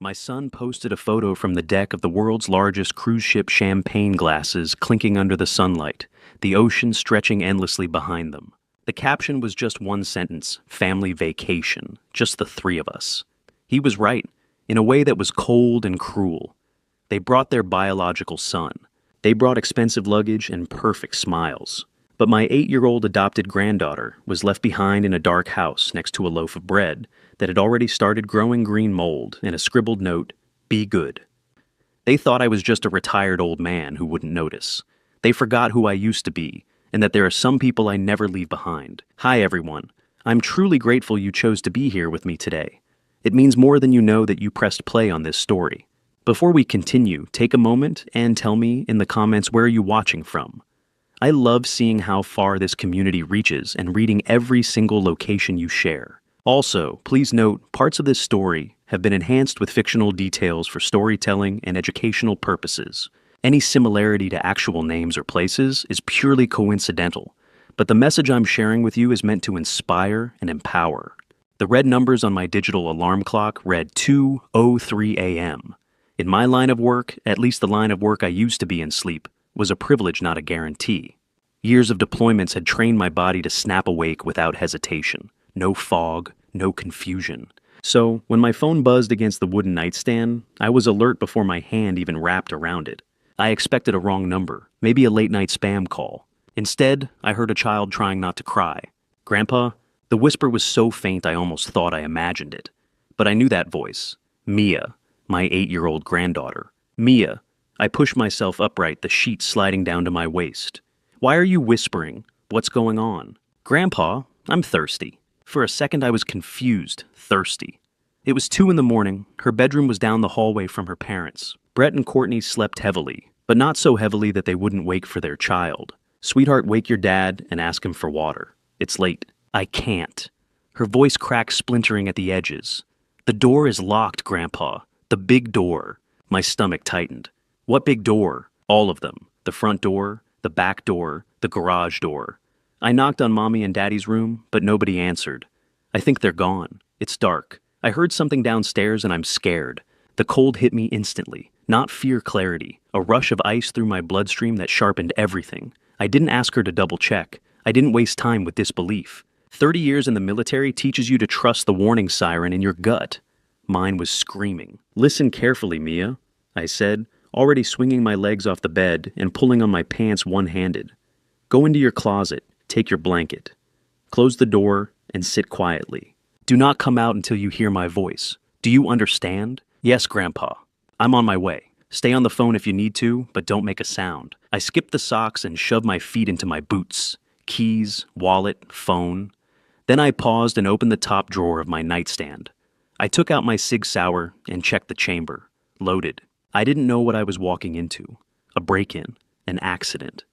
My son posted a photo from the deck of the world's largest cruise ship champagne glasses clinking under the sunlight, the ocean stretching endlessly behind them. The caption was just one sentence: family vacation, just the three of us. He was right, in a way that was cold and cruel. They brought their biological son. They brought expensive luggage and perfect smiles. But my 8-year-old adopted granddaughter was left behind in a dark house next to a loaf of bread that had already started growing green mold and a scribbled note, "Be good." They thought I was just a retired old man who wouldn't notice. They forgot who I used to be, and that there are some people I never leave behind. Hi, everyone. I'm truly grateful you chose to be here with me today. It means more than you know that you pressed play on this story. Before we continue, take a moment and tell me in the comments where are you watching from. I love seeing how far this community reaches and reading every single location you share. Also, please note, parts of this story have been enhanced with fictional details for storytelling and educational purposes. Any similarity to actual names or places is purely coincidental, but the message I'm sharing with you is meant to inspire and empower. The red numbers on my digital alarm clock read 2:03 a.m. In my line of work, at least the line of work I used to be in sleep, was a privilege, not a guarantee. Years of deployments had trained my body to snap awake without hesitation. No fog, no confusion. So, when my phone buzzed against the wooden nightstand, I was alert before my hand even wrapped around it. I expected a wrong number, maybe a late-night spam call. Instead, I heard a child trying not to cry. "Grandpa?" The whisper was so faint I almost thought I imagined it. But I knew that voice. Mia, my 8-year-old granddaughter. Mia. I pushed myself upright, the sheet sliding down to my waist. "Why are you whispering? What's going on?" "Grandpa, I'm thirsty." For a second I was confused, thirsty. It was 2 in the morning. Her bedroom was down the hallway from her parents. Brett and Courtney slept heavily, but not so heavily that they wouldn't wake for their child. "Sweetheart, wake your dad and ask him for water. It's late." "I can't." Her voice cracked, splintering at the edges. "The door is locked, Grandpa. The big door." My stomach tightened. "What big door?" "All of them. The front door, the back door, the garage door." I knocked on Mommy and Daddy's room, but nobody answered. "I think they're gone. It's dark. I heard something downstairs and I'm scared." The cold hit me instantly. Not fear, clarity. A rush of ice through my bloodstream that sharpened everything. I didn't ask her to double check. I didn't waste time with disbelief. 30 years in the military teaches you to trust the warning siren in your gut. Mine was screaming. "Listen carefully, Mia," I said, already swinging my legs off the bed and pulling on my pants one-handed. "Go into your closet. Take your blanket. Close the door and sit quietly. Do not come out until you hear my voice. Do you understand?" "Yes, Grandpa. I'm on my way. Stay on the phone if you need to, but don't make a sound." I skipped the socks and shoved my feet into my boots. Keys, wallet, phone. Then I paused and opened the top drawer of my nightstand. I took out my Sig Sauer and checked the chamber. Loaded. I didn't know what I was walking into. A break-in. An accident.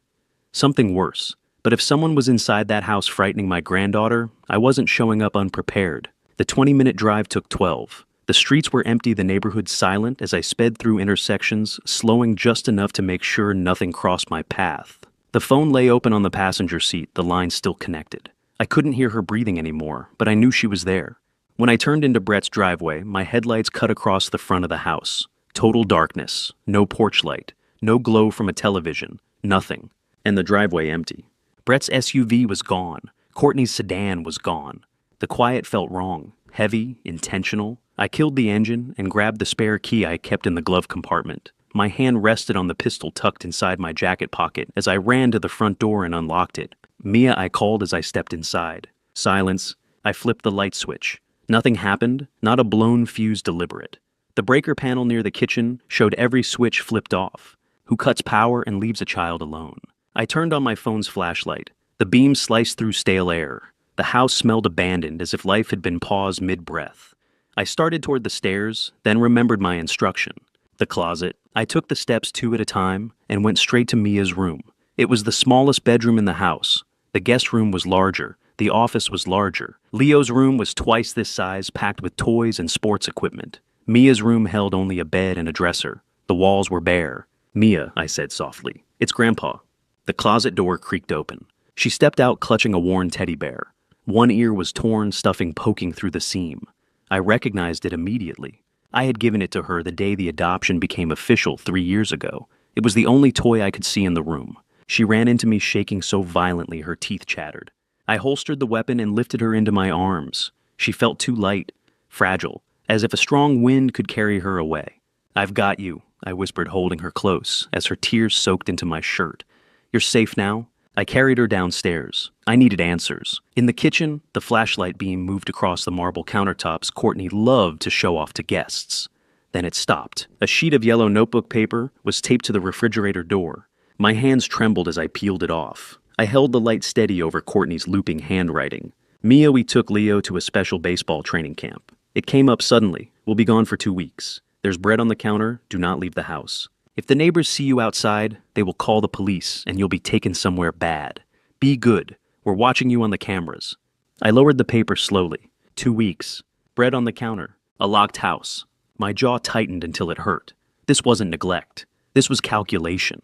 Something worse. But if someone was inside that house frightening my granddaughter, I wasn't showing up unprepared. The 20-minute drive took 12. The streets were empty, the neighborhood silent as I sped through intersections, slowing just enough to make sure nothing crossed my path. The phone lay open on the passenger seat, the line still connected. I couldn't hear her breathing anymore, but I knew she was there. When I turned into Brett's driveway, my headlights cut across the front of the house. Total darkness. No porch light. No glow from a television. Nothing. And the driveway empty. Brett's SUV was gone. Courtney's sedan was gone. The quiet felt wrong, heavy, intentional. I killed the engine and grabbed the spare key I kept in the glove compartment. My hand rested on the pistol tucked inside my jacket pocket as I ran to the front door and unlocked it. "Mia," I called as I stepped inside. Silence. I flipped the light switch. Nothing happened, not a blown fuse deliberate. The breaker panel near the kitchen showed every switch flipped off. Who cuts power and leaves a child alone? I turned on my phone's flashlight. The beam sliced through stale air. The house smelled abandoned, as if life had been paused mid-breath. I started toward the stairs, then remembered my instruction. The closet. I took the steps 2 at a time and went straight to Mia's room. It was the smallest bedroom in the house. The guest room was larger. The office was larger. Leo's room was twice this size, packed with toys and sports equipment. Mia's room held only a bed and a dresser. The walls were bare. "Mia," I said softly. "It's Grandpa." The closet door creaked open. She stepped out clutching a worn teddy bear. One ear was torn, stuffing poking through the seam. I recognized it immediately. I had given it to her the day the adoption became official 3 years ago. It was the only toy I could see in the room. She ran into me shaking so violently her teeth chattered. I holstered the weapon and lifted her into my arms. She felt too light, fragile, as if a strong wind could carry her away. "I've got you," I whispered, holding her close, as her tears soaked into my shirt. "You're safe now?" I carried her downstairs. I needed answers. In the kitchen, the flashlight beam moved across the marble countertops Courtney loved to show off to guests. Then it stopped. A sheet of yellow notebook paper was taped to the refrigerator door. My hands trembled as I peeled it off. I held the light steady over Courtney's looping handwriting. "Mia, we took Leo to a special baseball training camp. It came up suddenly. We'll be gone for 2 weeks. There's bread on the counter. Do not leave the house. If the neighbors see you outside, they will call the police and you'll be taken somewhere bad. Be good. We're watching you on the cameras." I lowered the paper slowly. 2 weeks. Bread on the counter. A locked house. My jaw tightened until it hurt. This wasn't neglect. This was calculation.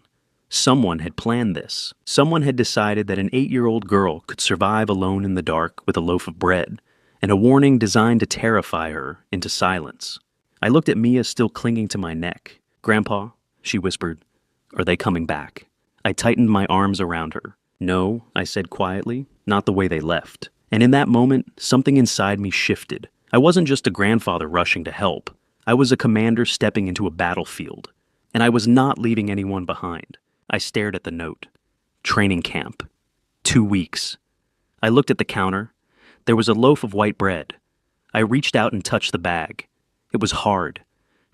Someone had planned this. Someone had decided that an 8-year-old girl could survive alone in the dark with a loaf of bread, and a warning designed to terrify her into silence. I looked at Mia still clinging to my neck. "Grandpa," she whispered, "are they coming back?" I tightened my arms around her. "No," I said quietly, "not the way they left." And in that moment, something inside me shifted. I wasn't just a grandfather rushing to help. I was a commander stepping into a battlefield. And I was not leaving anyone behind. I stared at the note. Training camp. 2 weeks. I looked at the counter. There was a loaf of white bread. I reached out and touched the bag. It was hard.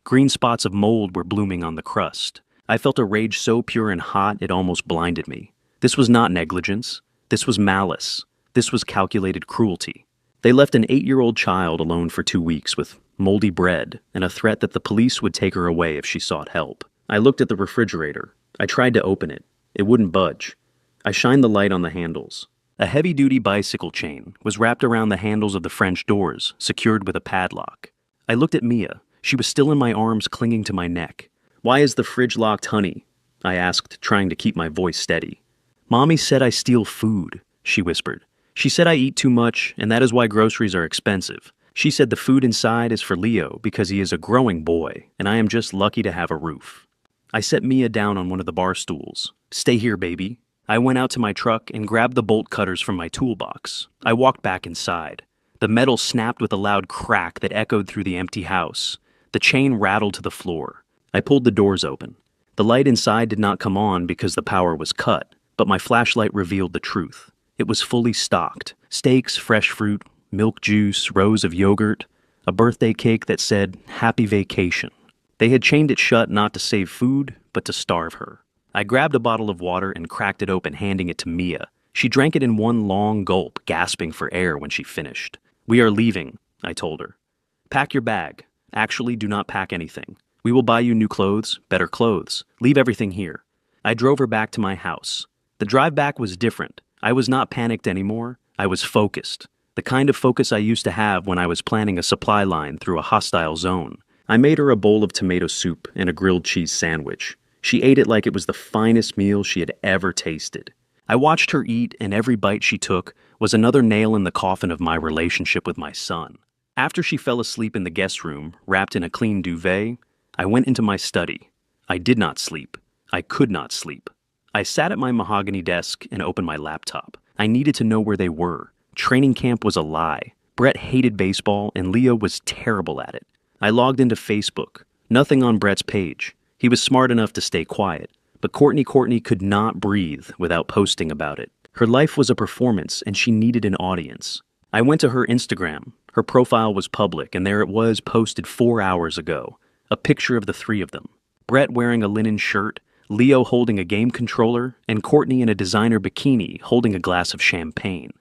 Green spots of mold were blooming on the crust. I felt a rage so pure and hot it almost blinded me. This was not negligence. This was malice. This was calculated cruelty. They left an 8-year-old child alone for 2 weeks with moldy bread and a threat that the police would take her away if she sought help. I looked at the refrigerator. I tried to open it. It wouldn't budge. I shined the light on the handles. A heavy-duty bicycle chain was wrapped around the handles of the French doors, secured with a padlock. I looked at Mia. She was still in my arms, clinging to my neck. "Why is the fridge locked, honey?" I asked, trying to keep my voice steady. "Mommy said I steal food," she whispered. "She said I eat too much, and that is why groceries are expensive. She said the food inside is for Leo because he is a growing boy, and I am just lucky to have a roof." I set Mia down on one of the bar stools. "Stay here, baby." I went out to my truck and grabbed the bolt cutters from my toolbox. I walked back inside. The metal snapped with a loud crack that echoed through the empty house. The chain rattled to the floor. I pulled the doors open. The light inside did not come on because the power was cut, but my flashlight revealed the truth. It was fully stocked. Steaks, fresh fruit, milk juice, rows of yogurt, a birthday cake that said, "Happy Vacation." They had chained it shut not to save food, but to starve her. I grabbed a bottle of water and cracked it open, handing it to Mia. She drank it in one long gulp, gasping for air when she finished. "We are leaving," I told her. "Pack your bag. Actually, do not pack anything. We will buy you new clothes, better clothes. Leave everything here." I drove her back to my house. The drive back was different. I was not panicked anymore. I was focused. The kind of focus I used to have when I was planning a supply line through a hostile zone. I made her a bowl of tomato soup and a grilled cheese sandwich. She ate it like it was the finest meal she had ever tasted. I watched her eat, and every bite she took was another nail in the coffin of my relationship with my son. After she fell asleep in the guest room, wrapped in a clean duvet, I went into my study. I did not sleep. I could not sleep. I sat at my mahogany desk and opened my laptop. I needed to know where they were. Training camp was a lie. Brett hated baseball, and Leo was terrible at it. I logged into Facebook. Nothing on Brett's page. He was smart enough to stay quiet. But Courtney could not breathe without posting about it. Her life was a performance, and she needed an audience. I went to her Instagram. Her profile was public, and there it was, posted 4 hours ago. A picture of the three of them. Brett wearing a linen shirt, Leo holding a game controller, and Courtney in a designer bikini holding a glass of champagne.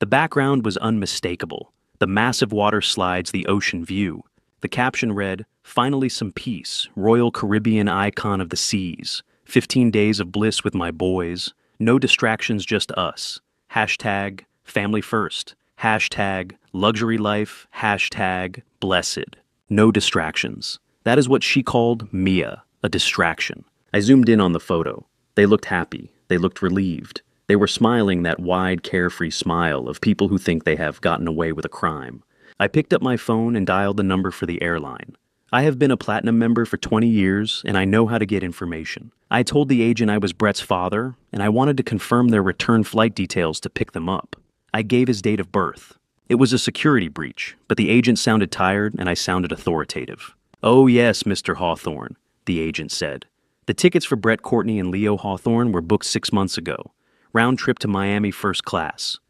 The background was unmistakable. The massive water slides, the ocean view. The caption read, "Finally some peace, Royal Caribbean icon of the seas. 15 days of bliss with my boys. No distractions, just us. Hashtag family first. Hashtag luxury life. Hashtag blessed. No distractions." That is what she called Mia, a distraction. I zoomed in on the photo. They looked happy. They looked relieved. They were smiling that wide, carefree smile of people who think they have gotten away with a crime. I picked up my phone and dialed the number for the airline. I have been a Platinum member for 20 years, and I know how to get information. I told the agent I was Brett's father, and I wanted to confirm their return flight details to pick them up. I gave his date of birth. It was a security breach, but the agent sounded tired, and I sounded authoritative. "Oh yes, Mr. Hawthorne," the agent said. "The tickets for Brett Courtney and Leo Hawthorne were booked 6 months ago. Round trip to Miami first class."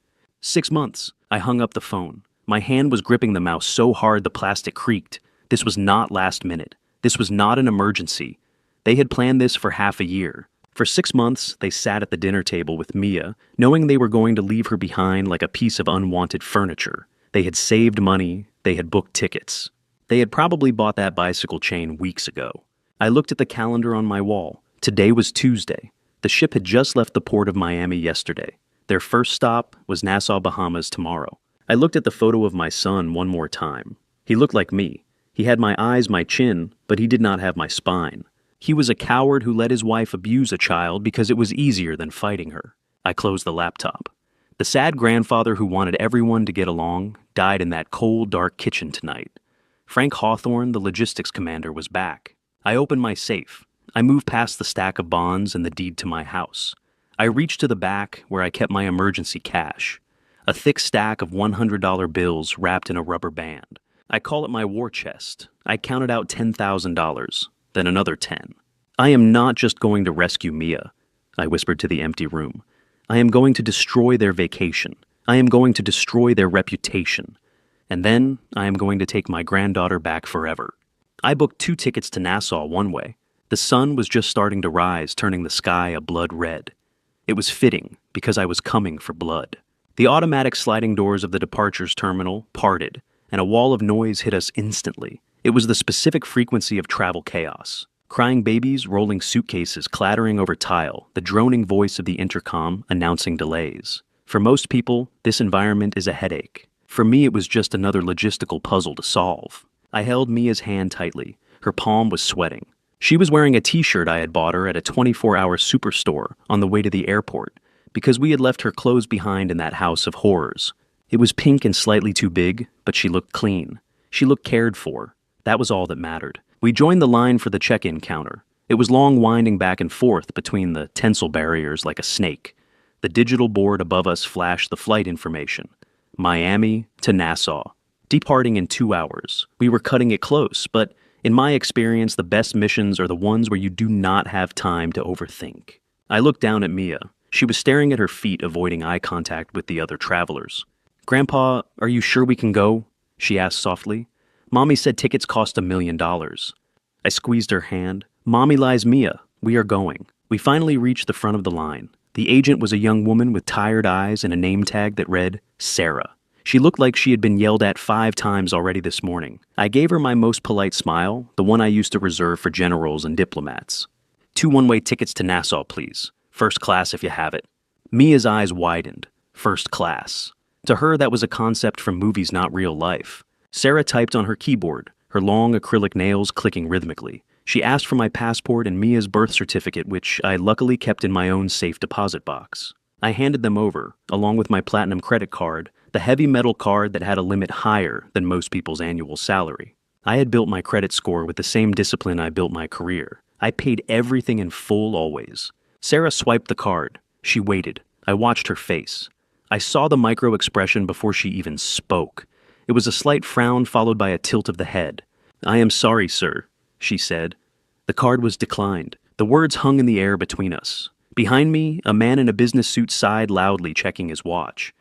6 months. I hung up the phone. My hand was gripping the mouse so hard the plastic creaked. This was not last minute. This was not an emergency. They had planned this for half a year. For 6 months, they sat at the dinner table with Mia, knowing they were going to leave her behind like a piece of unwanted furniture. They had saved money. They had booked tickets. They had probably bought that bicycle chain weeks ago. I looked at the calendar on my wall. Today was Tuesday. The ship had just left the port of Miami yesterday. Their first stop was Nassau, Bahamas tomorrow. I looked at the photo of my son one more time. He looked like me. He had my eyes, my chin, but he did not have my spine. He was a coward who let his wife abuse a child because it was easier than fighting her. I closed the laptop. The sad grandfather who wanted everyone to get along died in that cold, dark kitchen tonight. Frank Hawthorne, the logistics commander, was back. I opened my safe. I moved past the stack of bonds and the deed to my house. I reached to the back where I kept my emergency cash. A thick stack of $100 bills wrapped in a rubber band. I call it my war chest. I counted out $10,000, then another 10. "I am not just going to rescue Mia," I whispered to the empty room. "I am going to destroy their vacation. I am going to destroy their reputation. And then I am going to take my granddaughter back forever." I booked 2 tickets to Nassau one way. The sun was just starting to rise, turning the sky a blood red. It was fitting, because I was coming for blood. The automatic sliding doors of the departures terminal parted, and a wall of noise hit us instantly. It was the specific frequency of travel chaos. Crying babies, rolling suitcases, clattering over tile, the droning voice of the intercom announcing delays. For most people, this environment is a headache. For me, it was just another logistical puzzle to solve. I held Mia's hand tightly. Her palm was sweating. She was wearing a t-shirt I had bought her at a 24-hour superstore on the way to the airport, because we had left her clothes behind in that house of horrors. It was pink and slightly too big, but she looked clean. She looked cared for. That was all that mattered. We joined the line for the check-in counter. It was long, winding back and forth between the tensile barriers like a snake. The digital board above us flashed the flight information. Miami to Nassau. Departing in 2 hours. We were cutting it close, but in my experience, the best missions are the ones where you do not have time to overthink. I looked down at Mia. She was staring at her feet, avoiding eye contact with the other travelers. "Grandpa, are you sure we can go?" she asked softly. "Mommy said tickets cost $1 million. I squeezed her hand. "Mommy lies, Mia. We are going." We finally reached the front of the line. The agent was a young woman with tired eyes and a name tag that read, Sarah. She looked like she had been yelled at 5 times already this morning. I gave her my most polite smile, the one I used to reserve for generals and diplomats. 2 one-way tickets to Nassau, please. First class if you have it." Mia's eyes widened. First class. To her, that was a concept from movies, not real life. Sarah typed on her keyboard, her long acrylic nails clicking rhythmically. She asked for my passport and Mia's birth certificate, which I luckily kept in my own safe deposit box. I handed them over, along with my Platinum credit card, the heavy metal card that had a limit higher than most people's annual salary. I had built my credit score with the same discipline I built my career. I paid everything in full always. Sarah swiped the card. She waited. I watched her face. I saw the micro-expression before she even spoke. It was a slight frown followed by a tilt of the head. "I am sorry, sir," she said. The card was declined. The words hung in the air between us. Behind me, a man in a business suit sighed loudly, checking his watch.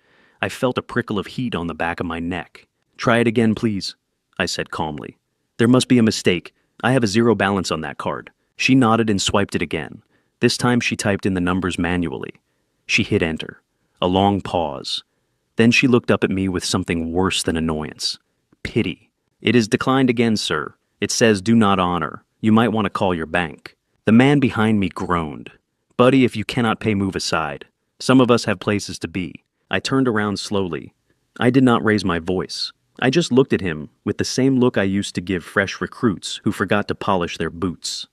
I felt a prickle of heat on the back of my neck. "Try it again, please," I said calmly. "There must be a mistake. I have a 0 balance on that card." She nodded and swiped it again. This time she typed in the numbers manually. She hit enter. A long pause. Then she looked up at me with something worse than annoyance. Pity. "It is declined again, sir. It says do not honor. You might want to call your bank." The man behind me groaned. "Buddy, if you cannot pay, move aside. Some of us have places to be." I turned around slowly. I did not raise my voice. I just looked at him with the same look I used to give fresh recruits who forgot to polish their boots.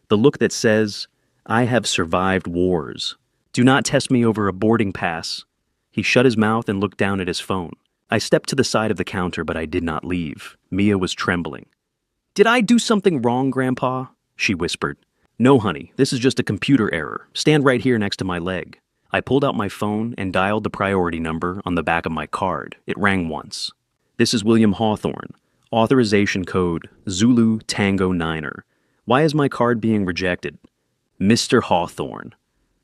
The look that says, "I have survived wars. Do not test me over a boarding pass." He shut his mouth and looked down at his phone. I stepped to the side of the counter, but I did not leave. Mia was trembling. Did I do something wrong, Grandpa? She whispered. No, honey, this is just a computer error. Stand right here next to my leg. I pulled out my phone and dialed the priority number on the back of my card. It rang once. This is William Hawthorne. Authorization code Zulu Tango Niner. Why is my card being rejected? Mr. Hawthorne.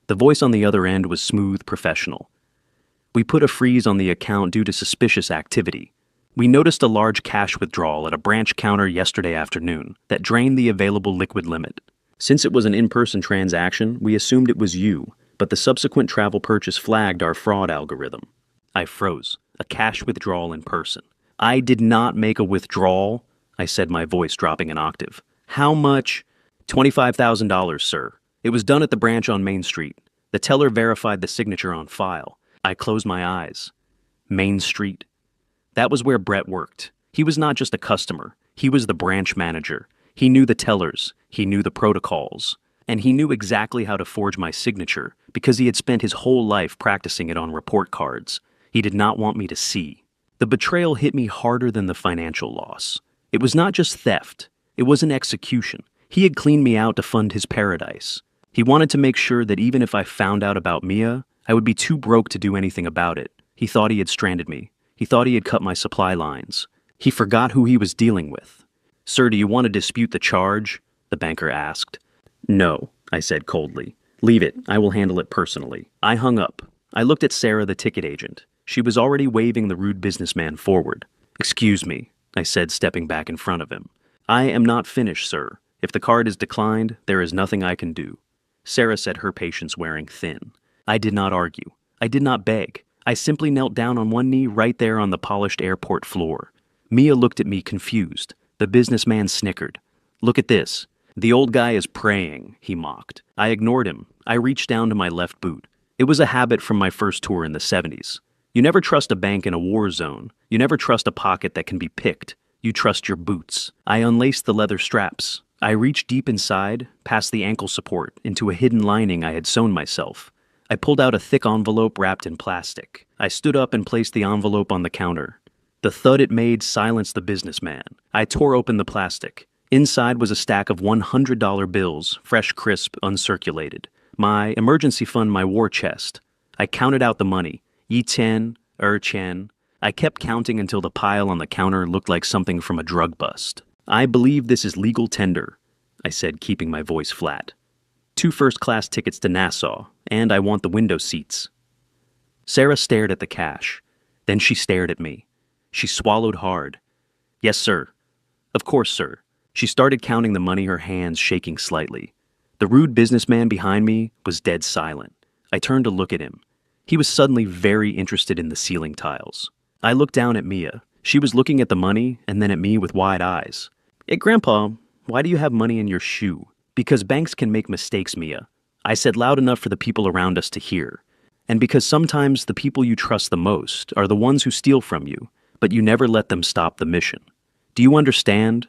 The voice on the other end was smooth, professional. We put a freeze on the account due to suspicious activity. We noticed a large cash withdrawal at a branch counter yesterday afternoon that drained the available liquid limit. Since it was an in-person transaction, we assumed it was you, but the subsequent travel purchase flagged our fraud algorithm. I froze. A cash withdrawal in person. I did not make a withdrawal, I said, my voice dropping an octave. How much? $25,000, sir. It was done at the branch on Main Street. The teller verified the signature on file. I closed my eyes. Main Street. That was where Brett worked. He was not just a customer. He was the branch manager. He knew the tellers. He knew the protocols. And he knew exactly how to forge my signature because he had spent his whole life practicing it on report cards. He did not want me to see. The betrayal hit me harder than the financial loss. It was not just theft. It was an execution. He had cleaned me out to fund his paradise. He wanted to make sure that even if I found out about Mia, I would be too broke to do anything about it. He thought he had stranded me. He thought he had cut my supply lines. He forgot who he was dealing with. Sir, do you want to dispute the charge? The banker asked. No, I said coldly. Leave it. I will handle it personally. I hung up. I looked at Sarah, the ticket agent. She was already waving the rude businessman forward. Excuse me, I said, stepping back in front of him. I am not finished, sir. If the card is declined, there is nothing I can do. Sarah said, her patience wearing thin. I did not argue. I did not beg. I simply knelt down on one knee right there on the polished airport floor. Mia looked at me confused. The businessman snickered. Look at this. The old guy is praying, he mocked. I ignored him. I reached down to my left boot. It was a habit from my first tour in the 70s. You never trust a bank in a war zone. You never trust a pocket that can be picked. You trust your boots. I unlaced the leather straps. I reached deep inside, past the ankle support, into a hidden lining I had sewn myself. I pulled out a thick envelope wrapped in plastic. I stood up and placed the envelope on the counter. The thud it made silenced the businessman. I tore open the plastic. Inside was a stack of $100 bills, fresh, crisp, uncirculated. My emergency fund, my war chest. I counted out the money. Yi-10, Er-Chen. I kept counting until the pile on the counter looked like something from a drug bust. I believe this is legal tender, I said, keeping my voice flat. 2 first-class tickets to Nassau, and I want the window seats. Sarah stared at the cash. Then she stared at me. She swallowed hard. Yes, sir. Of course, sir. She started counting the money, her hands shaking slightly. The rude businessman behind me was dead silent. I turned to look at him. He was suddenly very interested in the ceiling tiles. I looked down at Mia. She was looking at the money and then at me with wide eyes. Hey, Grandpa, why do you have money in your shoe? Because banks can make mistakes, Mia. I said loud enough for the people around us to hear. And because sometimes the people you trust the most are the ones who steal from you, but you never let them stop the mission. Do you understand?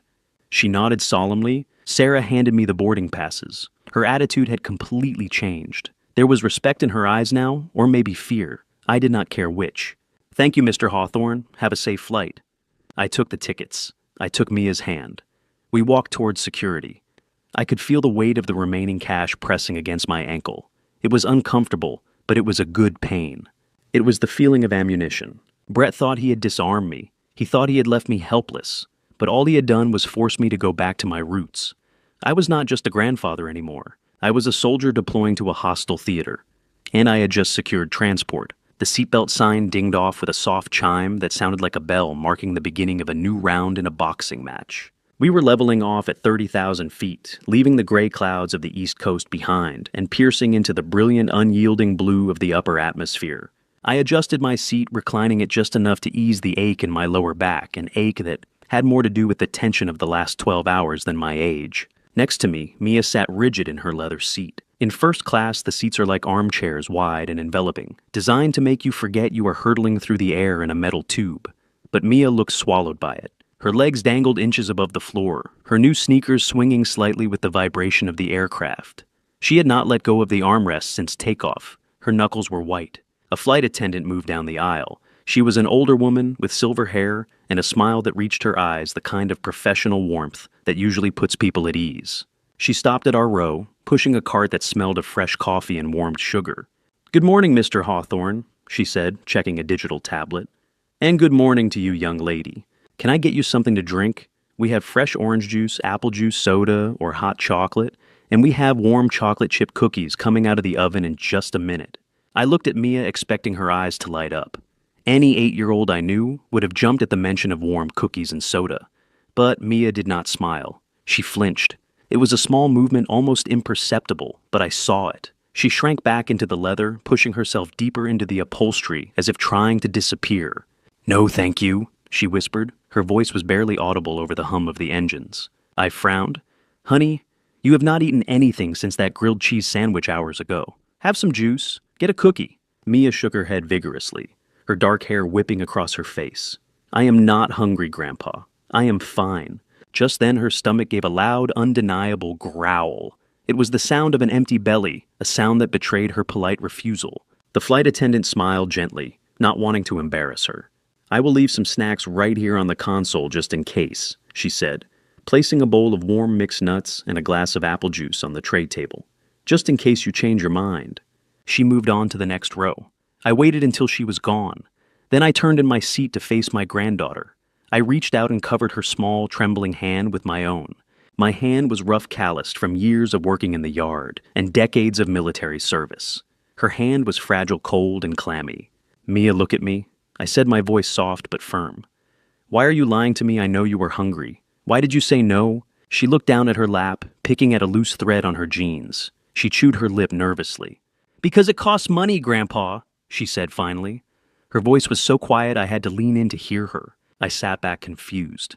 She nodded solemnly. Sarah handed me the boarding passes. Her attitude had completely changed. There was respect in her eyes now, or maybe fear. I did not care which. Thank you, Mr. Hawthorne. Have a safe flight. I took the tickets. I took Mia's hand. We walked towards security. I could feel the weight of the remaining cash pressing against my ankle. It was uncomfortable, but it was a good pain. It was the feeling of ammunition. Brett thought he had disarmed me. He thought he had left me helpless. But all he had done was force me to go back to my roots. I was not just a grandfather anymore. I was a soldier deploying to a hostile theater. And I had just secured transport. The seatbelt sign dinged off with a soft chime that sounded like a bell marking the beginning of a new round in a boxing match. We were leveling off at 30,000 feet, leaving the gray clouds of the East Coast behind and piercing into the brilliant, unyielding blue of the upper atmosphere. I adjusted my seat, reclining it just enough to ease the ache in my lower back, an ache that had more to do with the tension of the last 12 hours than my age. Next to me, Mia sat rigid in her leather seat. In first class, the seats are like armchairs, wide and enveloping, designed to make you forget you are hurtling through the air in a metal tube. But Mia looked swallowed by it. Her legs dangled inches above the floor, her new sneakers swinging slightly with the vibration of the aircraft. She had not let go of the armrest since takeoff. Her knuckles were white. A flight attendant moved down the aisle. She was an older woman with silver hair and a smile that reached her eyes, the kind of professional warmth that usually puts people at ease. She stopped at our row, pushing a cart that smelled of fresh coffee and warmed sugar. "Good morning, Mr. Hawthorne," she said, checking a digital tablet. "And good morning to you, young lady. Can I get you something to drink? We have fresh orange juice, apple juice, soda, or hot chocolate, and we have warm chocolate chip cookies coming out of the oven in just a minute." I looked at Mia, expecting her eyes to light up. Any 8-year-old I knew would have jumped at the mention of warm cookies and soda. But Mia did not smile. She flinched. It was a small movement, almost imperceptible, but I saw it. She shrank back into the leather, pushing herself deeper into the upholstery as if trying to disappear. "No, thank you," she whispered. Her voice was barely audible over the hum of the engines. I frowned. "Honey, you have not eaten anything since that grilled cheese sandwich hours ago. Have some juice. Get a cookie." Mia shook her head vigorously, her dark hair whipping across her face. "I am not hungry, Grandpa. I am fine." Just then her stomach gave a loud, undeniable growl. It was the sound of an empty belly, a sound that betrayed her polite refusal. The flight attendant smiled gently, not wanting to embarrass her. "I will leave some snacks right here on the console just in case," she said, placing a bowl of warm mixed nuts and a glass of apple juice on the tray table. "Just in case you change your mind." She moved on to the next row. I waited until she was gone. Then I turned in my seat to face my granddaughter. I reached out and covered her small, trembling hand with my own. My hand was rough calloused from years of working in the yard and decades of military service. Her hand was fragile, cold, and clammy. "Mia, look at me." I said, my voice soft but firm. "Why are you lying to me? I know you were hungry. Why did you say no?" She looked down at her lap, picking at a loose thread on her jeans. She chewed her lip nervously. "Because it costs money, Grandpa," she said finally. Her voice was so quiet I had to lean in to hear her. I sat back confused.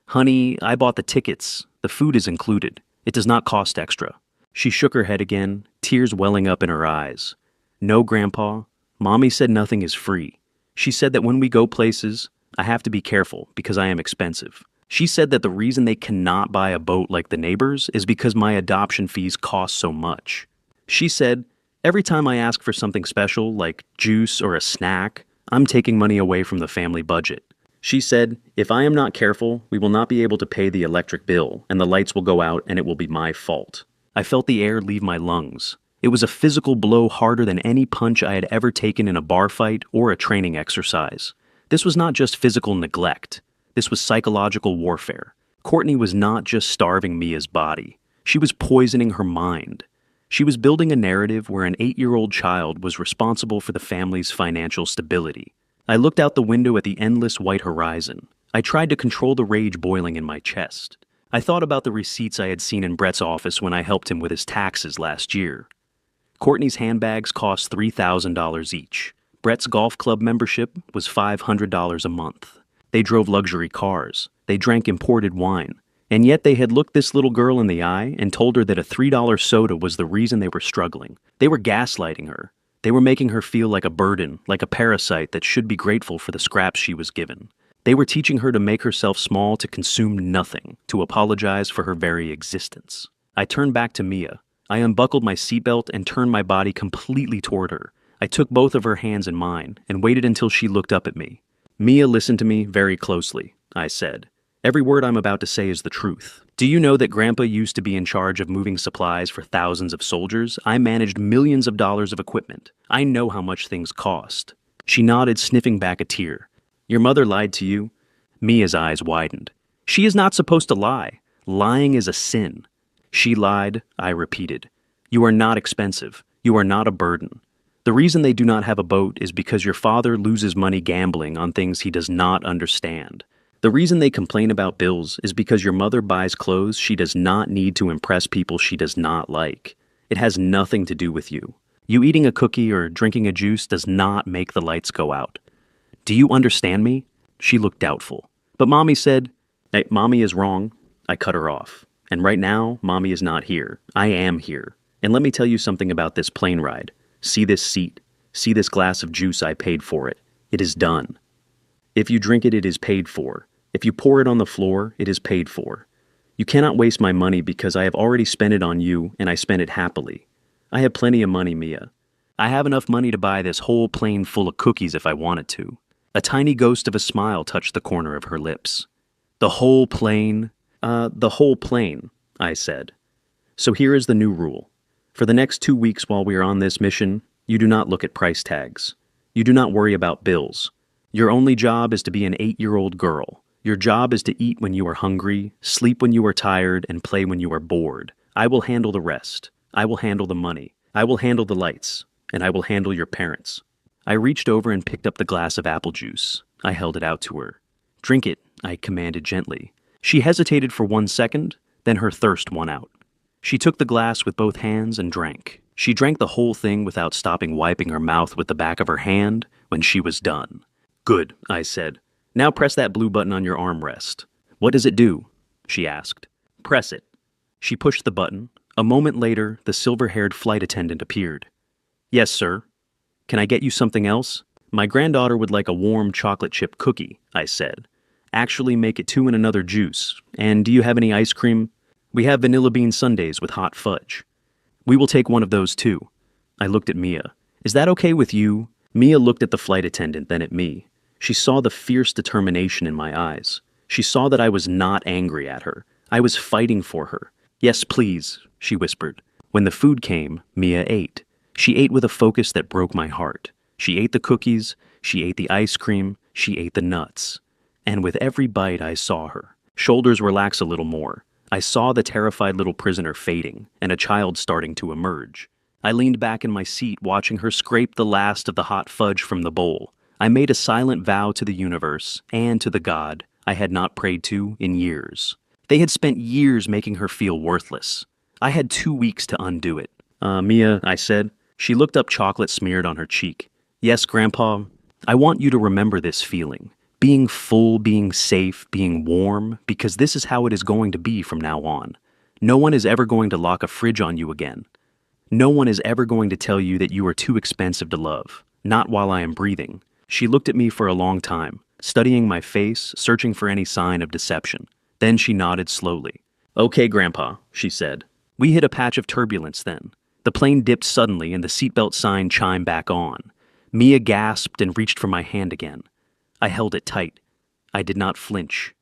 "Honey, I bought the tickets. The food is included. It does not cost extra." She shook her head again, tears welling up in her eyes. "No, Grandpa. Mommy said nothing is free. She said that when we go places, I have to be careful because I am expensive. She said that the reason they cannot buy a boat like the neighbors is because my adoption fees cost so much. She said, every time I ask for something special, like juice or a snack, I'm taking money away from the family budget. She said, if I am not careful, we will not be able to pay the electric bill, and the lights will go out, and it will be my fault." I felt the air leave my lungs. It was a physical blow harder than any punch I had ever taken in a bar fight or a training exercise. This was not just physical neglect. This was psychological warfare. Courtney was not just starving Mia's body. She was poisoning her mind. She was building a narrative where an 8-year-old child was responsible for the family's financial stability. I looked out the window at the endless white horizon. I tried to control the rage boiling in my chest. I thought about the receipts I had seen in Brett's office when I helped him with his taxes last year. Courtney's handbags cost $3,000 each. Brett's golf club membership was $500 a month. They drove luxury cars. They drank imported wine. And yet they had looked this little girl in the eye and told her that a $3 soda was the reason they were struggling. They were gaslighting her. They were making her feel like a burden, like a parasite that should be grateful for the scraps she was given. They were teaching her to make herself small, to consume nothing, to apologize for her very existence. I turned back to Mia. I unbuckled my seatbelt and turned my body completely toward her. I took both of her hands in mine and waited until she looked up at me. "Mia, listen to me very closely," I said. "Every word I'm about to say is the truth. Do you know that Grandpa used to be in charge of moving supplies for thousands of soldiers? I managed millions of dollars of equipment. I know how much things cost." She nodded, sniffing back a tear. "Your mother lied to you?" Mia's eyes widened. "She is not supposed to lie. Lying is a sin." "She lied," I repeated. "You are not expensive. You are not a burden. The reason they do not have a boat is because your father loses money gambling on things he does not understand. The reason they complain about bills is because your mother buys clothes she does not need to impress people she does not like. It has nothing to do with you. You eating a cookie or drinking a juice does not make the lights go out. Do you understand me?" She looked doubtful. "But Mommy said..." "Hey, Mommy is wrong." I cut her off. "And right now, Mommy is not here. I am here. And let me tell you something about this plane ride. See this seat. See this glass of juice I paid for it. It is done. If you drink it, it is paid for. If you pour it on the floor, it is paid for. You cannot waste my money because I have already spent it on you, and I spent it happily. I have plenty of money, Mia. I have enough money to buy this whole plane full of cookies if I wanted to. A tiny ghost of a smile touched the corner of her lips. The whole plane, I said. So here is the new rule. For the next 2 weeks while we are on this mission, you do not look at price tags. You do not worry about bills. Your only job is to be an 8-year-old girl. Your job is to eat when you are hungry, sleep when you are tired, and play when you are bored. I will handle the rest. I will handle the money. I will handle the lights. And I will handle your parents. I reached over and picked up the glass of apple juice. I held it out to her. Drink it, I commanded gently. She hesitated for 1 second, then her thirst won out. She took the glass with both hands and drank. She drank the whole thing without stopping wiping her mouth with the back of her hand when she was done. Good, I said. Now press that blue button on your armrest. What does it do? She asked. Press it. She pushed the button. A moment later, the silver-haired flight attendant appeared. Yes, sir. Can I get you something else? My granddaughter would like a warm chocolate chip cookie, I said. Actually, make it 2 in another juice. And do you have any ice cream? We have vanilla bean sundaes with hot fudge. We will take one of those too. I looked at Mia. Is that okay with you? Mia looked at the flight attendant, then at me. She saw the fierce determination in my eyes. She saw that I was not angry at her. I was fighting for her. Yes, please, she whispered. When the food came, Mia ate. She ate with a focus that broke my heart. She ate the cookies, she ate the ice cream, she ate the nuts. And with every bite I saw her. Shoulders relax a little more. I saw the terrified little prisoner fading, and a child starting to emerge. I leaned back in my seat watching her scrape the last of the hot fudge from the bowl. I made a silent vow to the universe and to the God I had not prayed to in years. They had spent years making her feel worthless. I had 2 weeks to undo it. Mia, I said. She looked up, chocolate smeared on her cheek. Yes, Grandpa, I want you to remember this feeling. Being full, being safe, being warm, because this is how it is going to be from now on. No one is ever going to lock a fridge on you again. No one is ever going to tell you that you are too expensive to love. Not while I am breathing. She looked at me for a long time, studying my face, searching for any sign of deception. Then she nodded slowly. Okay, Grandpa, she said. We hit a patch of turbulence then. The plane dipped suddenly and the seatbelt sign chimed back on. Mia gasped and reached for my hand again. I held it tight. I did not flinch.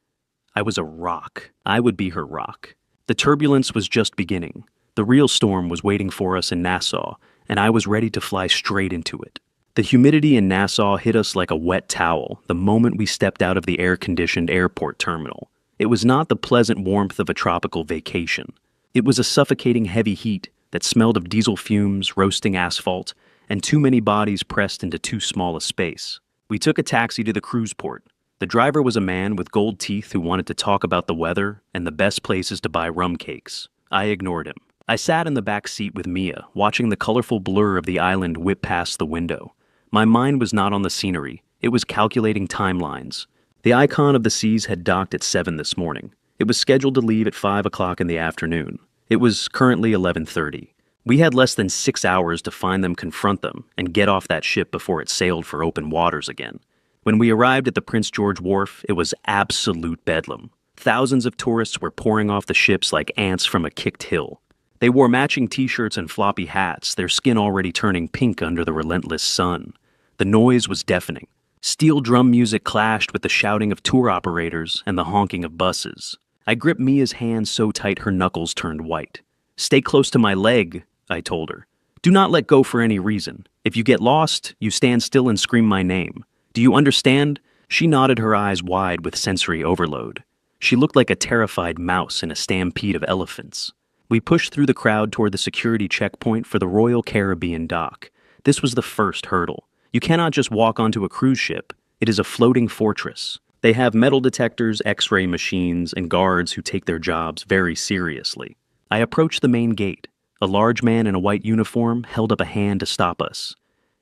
I was a rock. I would be her rock. The turbulence was just beginning. The real storm was waiting for us in Nassau, and I was ready to fly straight into it. The humidity in Nassau hit us like a wet towel the moment we stepped out of the air-conditioned airport terminal. It was not the pleasant warmth of a tropical vacation. It was a suffocating heavy heat that smelled of diesel fumes, roasting asphalt, and too many bodies pressed into too small a space. We took a taxi to the cruise port. The driver was a man with gold teeth who wanted to talk about the weather and the best places to buy rum cakes. I ignored him. I sat in the back seat with Mia, watching the colorful blur of the island whip past the window. My mind was not on the scenery. It was calculating timelines. The Icon of the Seas had docked at 7 this morning. It was scheduled to leave at 5 o'clock in the afternoon. It was currently 11:30. We had less than 6 hours to find them, confront them, and get off that ship before it sailed for open waters again. When we arrived at the Prince George Wharf, it was absolute bedlam. Thousands of tourists were pouring off the ships like ants from a kicked hill. They wore matching t-shirts and floppy hats, their skin already turning pink under the relentless sun. The noise was deafening. Steel drum music clashed with the shouting of tour operators and the honking of buses. I gripped Mia's hand so tight her knuckles turned white. Stay close to my leg, I told her. Do not let go for any reason. If you get lost, you stand still and scream my name. Do you understand? She nodded, her eyes wide with sensory overload. She looked like a terrified mouse in a stampede of elephants. We pushed through the crowd toward the security checkpoint for the Royal Caribbean dock. This was the first hurdle. You cannot just walk onto a cruise ship. It is a floating fortress. They have metal detectors, x-ray machines, and guards who take their jobs very seriously. I approached the main gate. A large man in a white uniform held up a hand to stop us.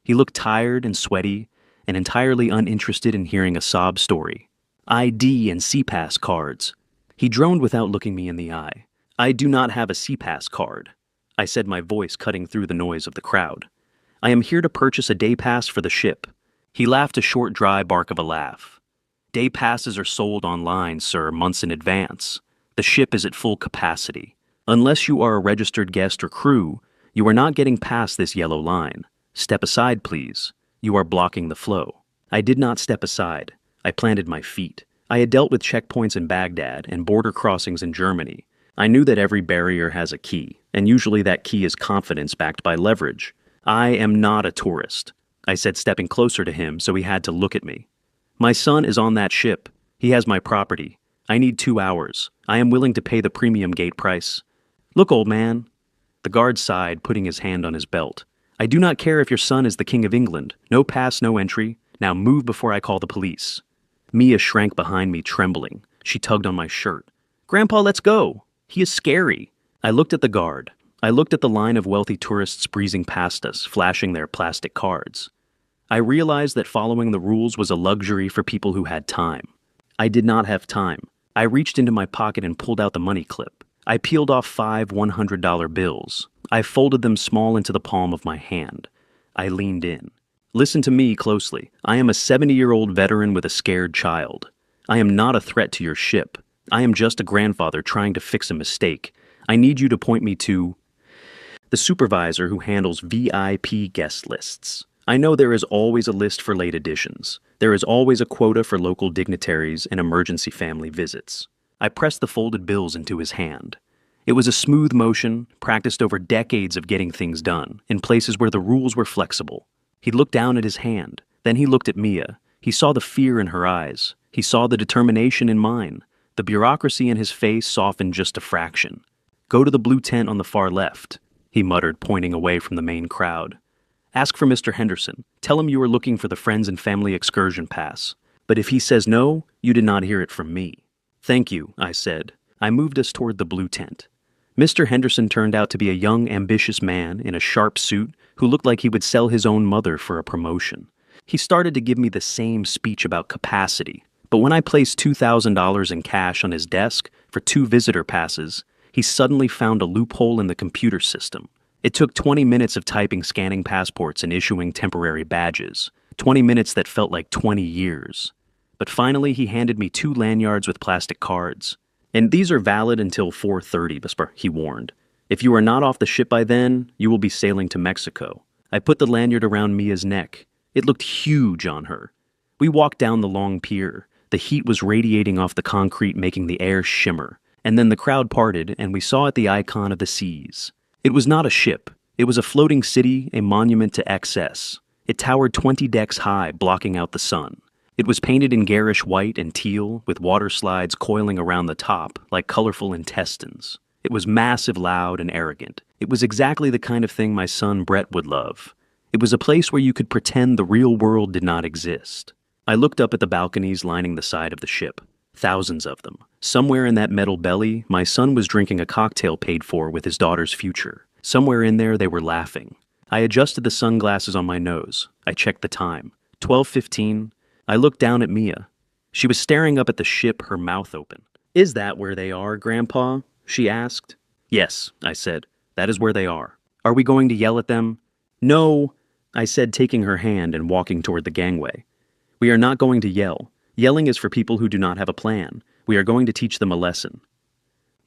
He looked tired and sweaty and entirely uninterested in hearing a sob story. ID and SeaPass cards. He droned without looking me in the eye. I do not have a SeaPass card, I said, my voice cutting through the noise of the crowd. I am here to purchase a day pass for the ship. He laughed a short, dry bark of a laugh. Day passes are sold online, sir, months in advance. The ship is at full capacity. Unless you are a registered guest or crew, you are not getting past this yellow line. Step aside, please. You are blocking the flow. I did not step aside. I planted my feet. I had dealt with checkpoints in Baghdad and border crossings in Germany. I knew that every barrier has a key, and usually that key is confidence backed by leverage. I am not a tourist, I said, stepping closer to him so he had to look at me. My son is on that ship. He has my property. I need 2 hours. I am willing to pay the premium gate price. Look, old man. The guard sighed, putting his hand on his belt. I do not care if your son is the King of England. No pass, no entry. Now move before I call the police. Mia shrank behind me, trembling. She tugged on my shirt. Grandpa, let's go. He is scary. I looked at the guard. I looked at the line of wealthy tourists breezing past us, flashing their plastic cards. I realized that following the rules was a luxury for people who had time. I did not have time. I reached into my pocket and pulled out the money clip. I peeled off 5 $100 bills. I folded them small into the palm of my hand. I leaned in. Listen to me closely. I am a 70-year-old veteran with a scared child. I am not a threat to your ship. I am just a grandfather trying to fix a mistake. I need you to point me to the supervisor who handles VIP guest lists. I know there is always a list for late additions. There is always a quota for local dignitaries and emergency family visits. I pressed the folded bills into his hand. It was a smooth motion, practiced over decades of getting things done, in places where the rules were flexible. He looked down at his hand. Then he looked at Mia. He saw the fear in her eyes. He saw the determination in mine. The bureaucracy in his face softened just a fraction. Go to the blue tent on the far left, he muttered, pointing away from the main crowd. Ask for Mr. Henderson. Tell him you are looking for the Friends and Family Excursion Pass. But if he says no, you did not hear it from me. Thank you, I said. I moved us toward the blue tent. Mr. Henderson turned out to be a young, ambitious man in a sharp suit who looked like he would sell his own mother for a promotion. He started to give me the same speech about capacity, but when I placed $2,000 in cash on his desk for 2 visitor passes, he suddenly found a loophole in the computer system. It took 20 minutes of typing, scanning passports, and issuing temporary badges. 20 minutes that felt like 20 years. But finally, he handed me 2 lanyards with plastic cards. And these are valid until 4:30, he warned. If you are not off the ship by then, you will be sailing to Mexico. I put the lanyard around Mia's neck. It looked huge on her. We walked down the long pier. The heat was radiating off the concrete, making the air shimmer. And then the crowd parted, and we saw it the icon of the seas. It was not a ship. It was a floating city, a monument to excess. It towered 20 decks high, blocking out the sun. It was painted in garish white and teal, with water slides coiling around the top like colorful intestines. It was massive, loud, and arrogant. It was exactly the kind of thing my son Brett would love. It was a place where you could pretend the real world did not exist. I looked up at the balconies lining the side of the ship. Thousands of them. Somewhere in that metal belly, my son was drinking a cocktail paid for with his daughter's future. Somewhere in there, they were laughing. I adjusted the sunglasses on my nose. I checked the time. 12:15. I looked down at Mia. She was staring up at the ship, her mouth open. Is that where they are, Grandpa? She asked. Yes, I said. That is where they are. Are we going to yell at them? No, I said, taking her hand and walking toward the gangway. We are not going to yell. Yelling is for people who do not have a plan. We are going to teach them a lesson.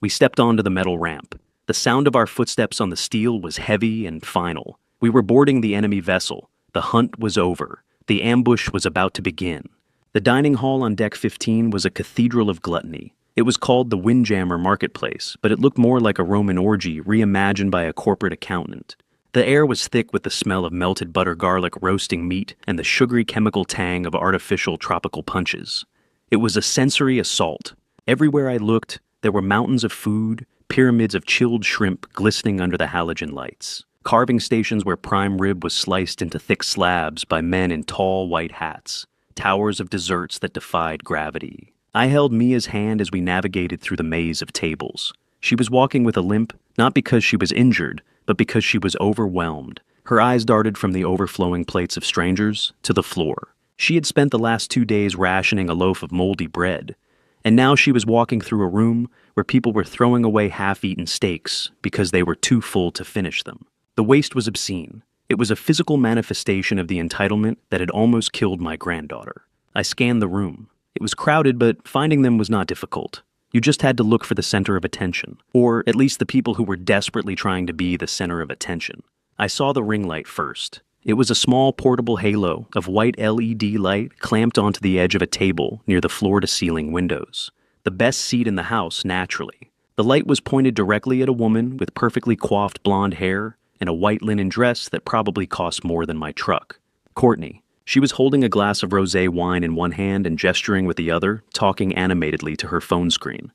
We stepped onto the metal ramp. The sound of our footsteps on the steel was heavy and final. We were boarding the enemy vessel. The hunt was over. The ambush was about to begin. The dining hall on deck 15 was a cathedral of gluttony. It was called the Windjammer Marketplace, but it looked more like a Roman orgy reimagined by a corporate accountant. The air was thick with the smell of melted butter, garlic, roasting meat, and the sugary chemical tang of artificial tropical punches. It was a sensory assault. Everywhere I looked, there were mountains of food, pyramids of chilled shrimp glistening under the halogen lights, carving stations where prime rib was sliced into thick slabs by men in tall white hats, towers of desserts that defied gravity. I held Mia's hand as we navigated through the maze of tables. She was walking with a limp, not because she was injured, but because she was overwhelmed. Her eyes darted from the overflowing plates of strangers to the floor. She had spent the last 2 days rationing a loaf of moldy bread, and now she was walking through a room where people were throwing away half-eaten steaks because they were too full to finish them. The waste was obscene. It was a physical manifestation of the entitlement that had almost killed my granddaughter. I scanned the room. It was crowded, but finding them was not difficult. You just had to look for the center of attention, or at least the people who were desperately trying to be the center of attention. I saw the ring light first. It was a small portable halo of white LED light clamped onto the edge of a table near the floor-to-ceiling windows. The best seat in the house, naturally. The light was pointed directly at a woman with perfectly coiffed blonde hair and a white linen dress that probably cost more than my truck. Courtney. She was holding a glass of rosé wine in one hand and gesturing with the other, talking animatedly to her phone screen.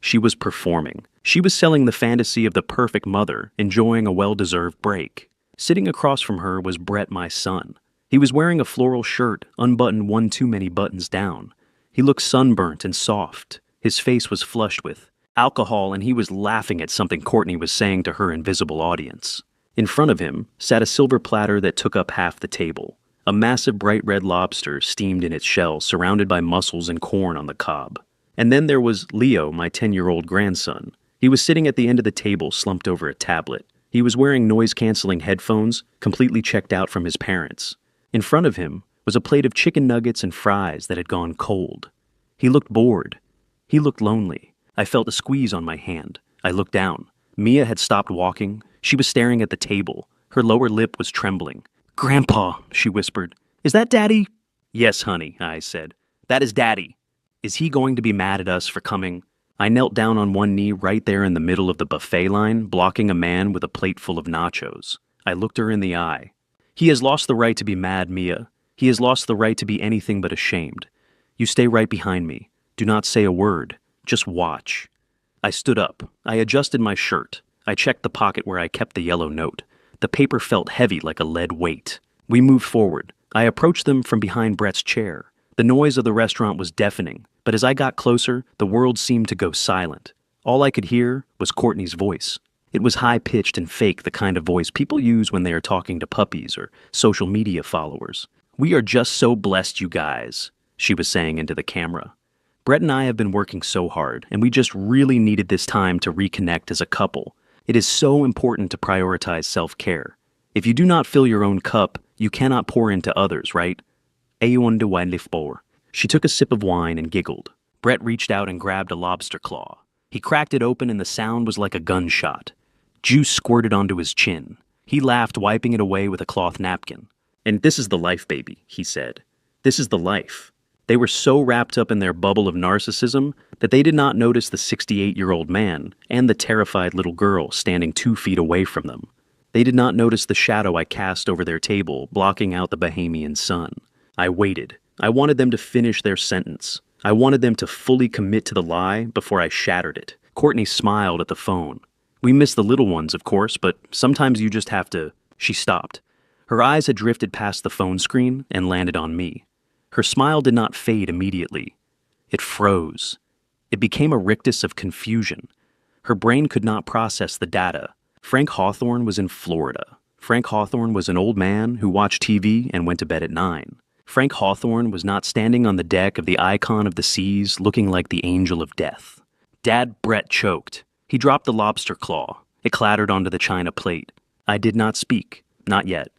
She was performing. She was selling the fantasy of the perfect mother, enjoying a well-deserved break. Sitting across from her was Brett, my son. He was wearing a floral shirt, unbuttoned one too many buttons down. He looked sunburnt and soft. His face was flushed with alcohol, and he was laughing at something Courtney was saying to her invisible audience. In front of him sat a silver platter that took up half the table. A massive bright red lobster steamed in its shell, surrounded by mussels and corn on the cob. And then there was Leo, my 10-year-old grandson. He was sitting at the end of the table, slumped over a tablet. He was wearing noise-canceling headphones, completely checked out from his parents. In front of him was a plate of chicken nuggets and fries that had gone cold. He looked bored. He looked lonely. I felt a squeeze on my hand. I looked down. Mia had stopped walking. She was staring at the table. Her lower lip was trembling. "Grandpa," she whispered. "Is that Daddy?" "Yes, honey," I said. "That is Daddy. Is he going to be mad at us for coming?" I knelt down on one knee right there in the middle of the buffet line, blocking a man with a plate full of nachos. I looked her in the eye. "He has lost the right to be mad, Mia. He has lost the right to be anything but ashamed. You stay right behind me. Do not say a word. Just watch." I stood up. I adjusted my shirt. I checked the pocket where I kept the yellow note. The paper felt heavy like a lead weight. We moved forward. I approached them from behind Brett's chair. The noise of the restaurant was deafening, but as I got closer, the world seemed to go silent. All I could hear was Courtney's voice. It was high-pitched and fake, the kind of voice people use when they are talking to puppies or social media followers. "We are just so blessed, you guys," she was saying into the camera. "Brett and I have been working so hard, and we just really needed this time to reconnect as a couple. It is so important to prioritize self-care. If you do not fill your own cup, you cannot pour into others, right? Ayun de wine lift. She took a sip of wine and giggled. Brett reached out and grabbed a lobster claw. He cracked it open and the sound was like a gunshot. Juice squirted onto his chin. He laughed, wiping it away with a cloth napkin. "And this is the life, baby," he said. "This is the life." They were so wrapped up in their bubble of narcissism that they did not notice the 68-year-old man and the terrified little girl standing 2 feet away from them. They did not notice the shadow I cast over their table, blocking out the Bahamian sun. I waited. I wanted them to finish their sentence. I wanted them to fully commit to the lie before I shattered it. Courtney smiled at the phone. "We miss the little ones, of course, but sometimes you just have to..." She stopped. Her eyes had drifted past the phone screen and landed on me. Her smile did not fade immediately. It froze. It became a rictus of confusion. Her brain could not process the data. Frank Hawthorne was in Florida. Frank Hawthorne was an old man who watched TV and went to bed at 9. Frank Hawthorne was not standing on the deck of the Icon of the Seas looking like the angel of death. Dad Brett choked. He dropped the lobster claw. It clattered onto the china plate. I did not speak. Not yet.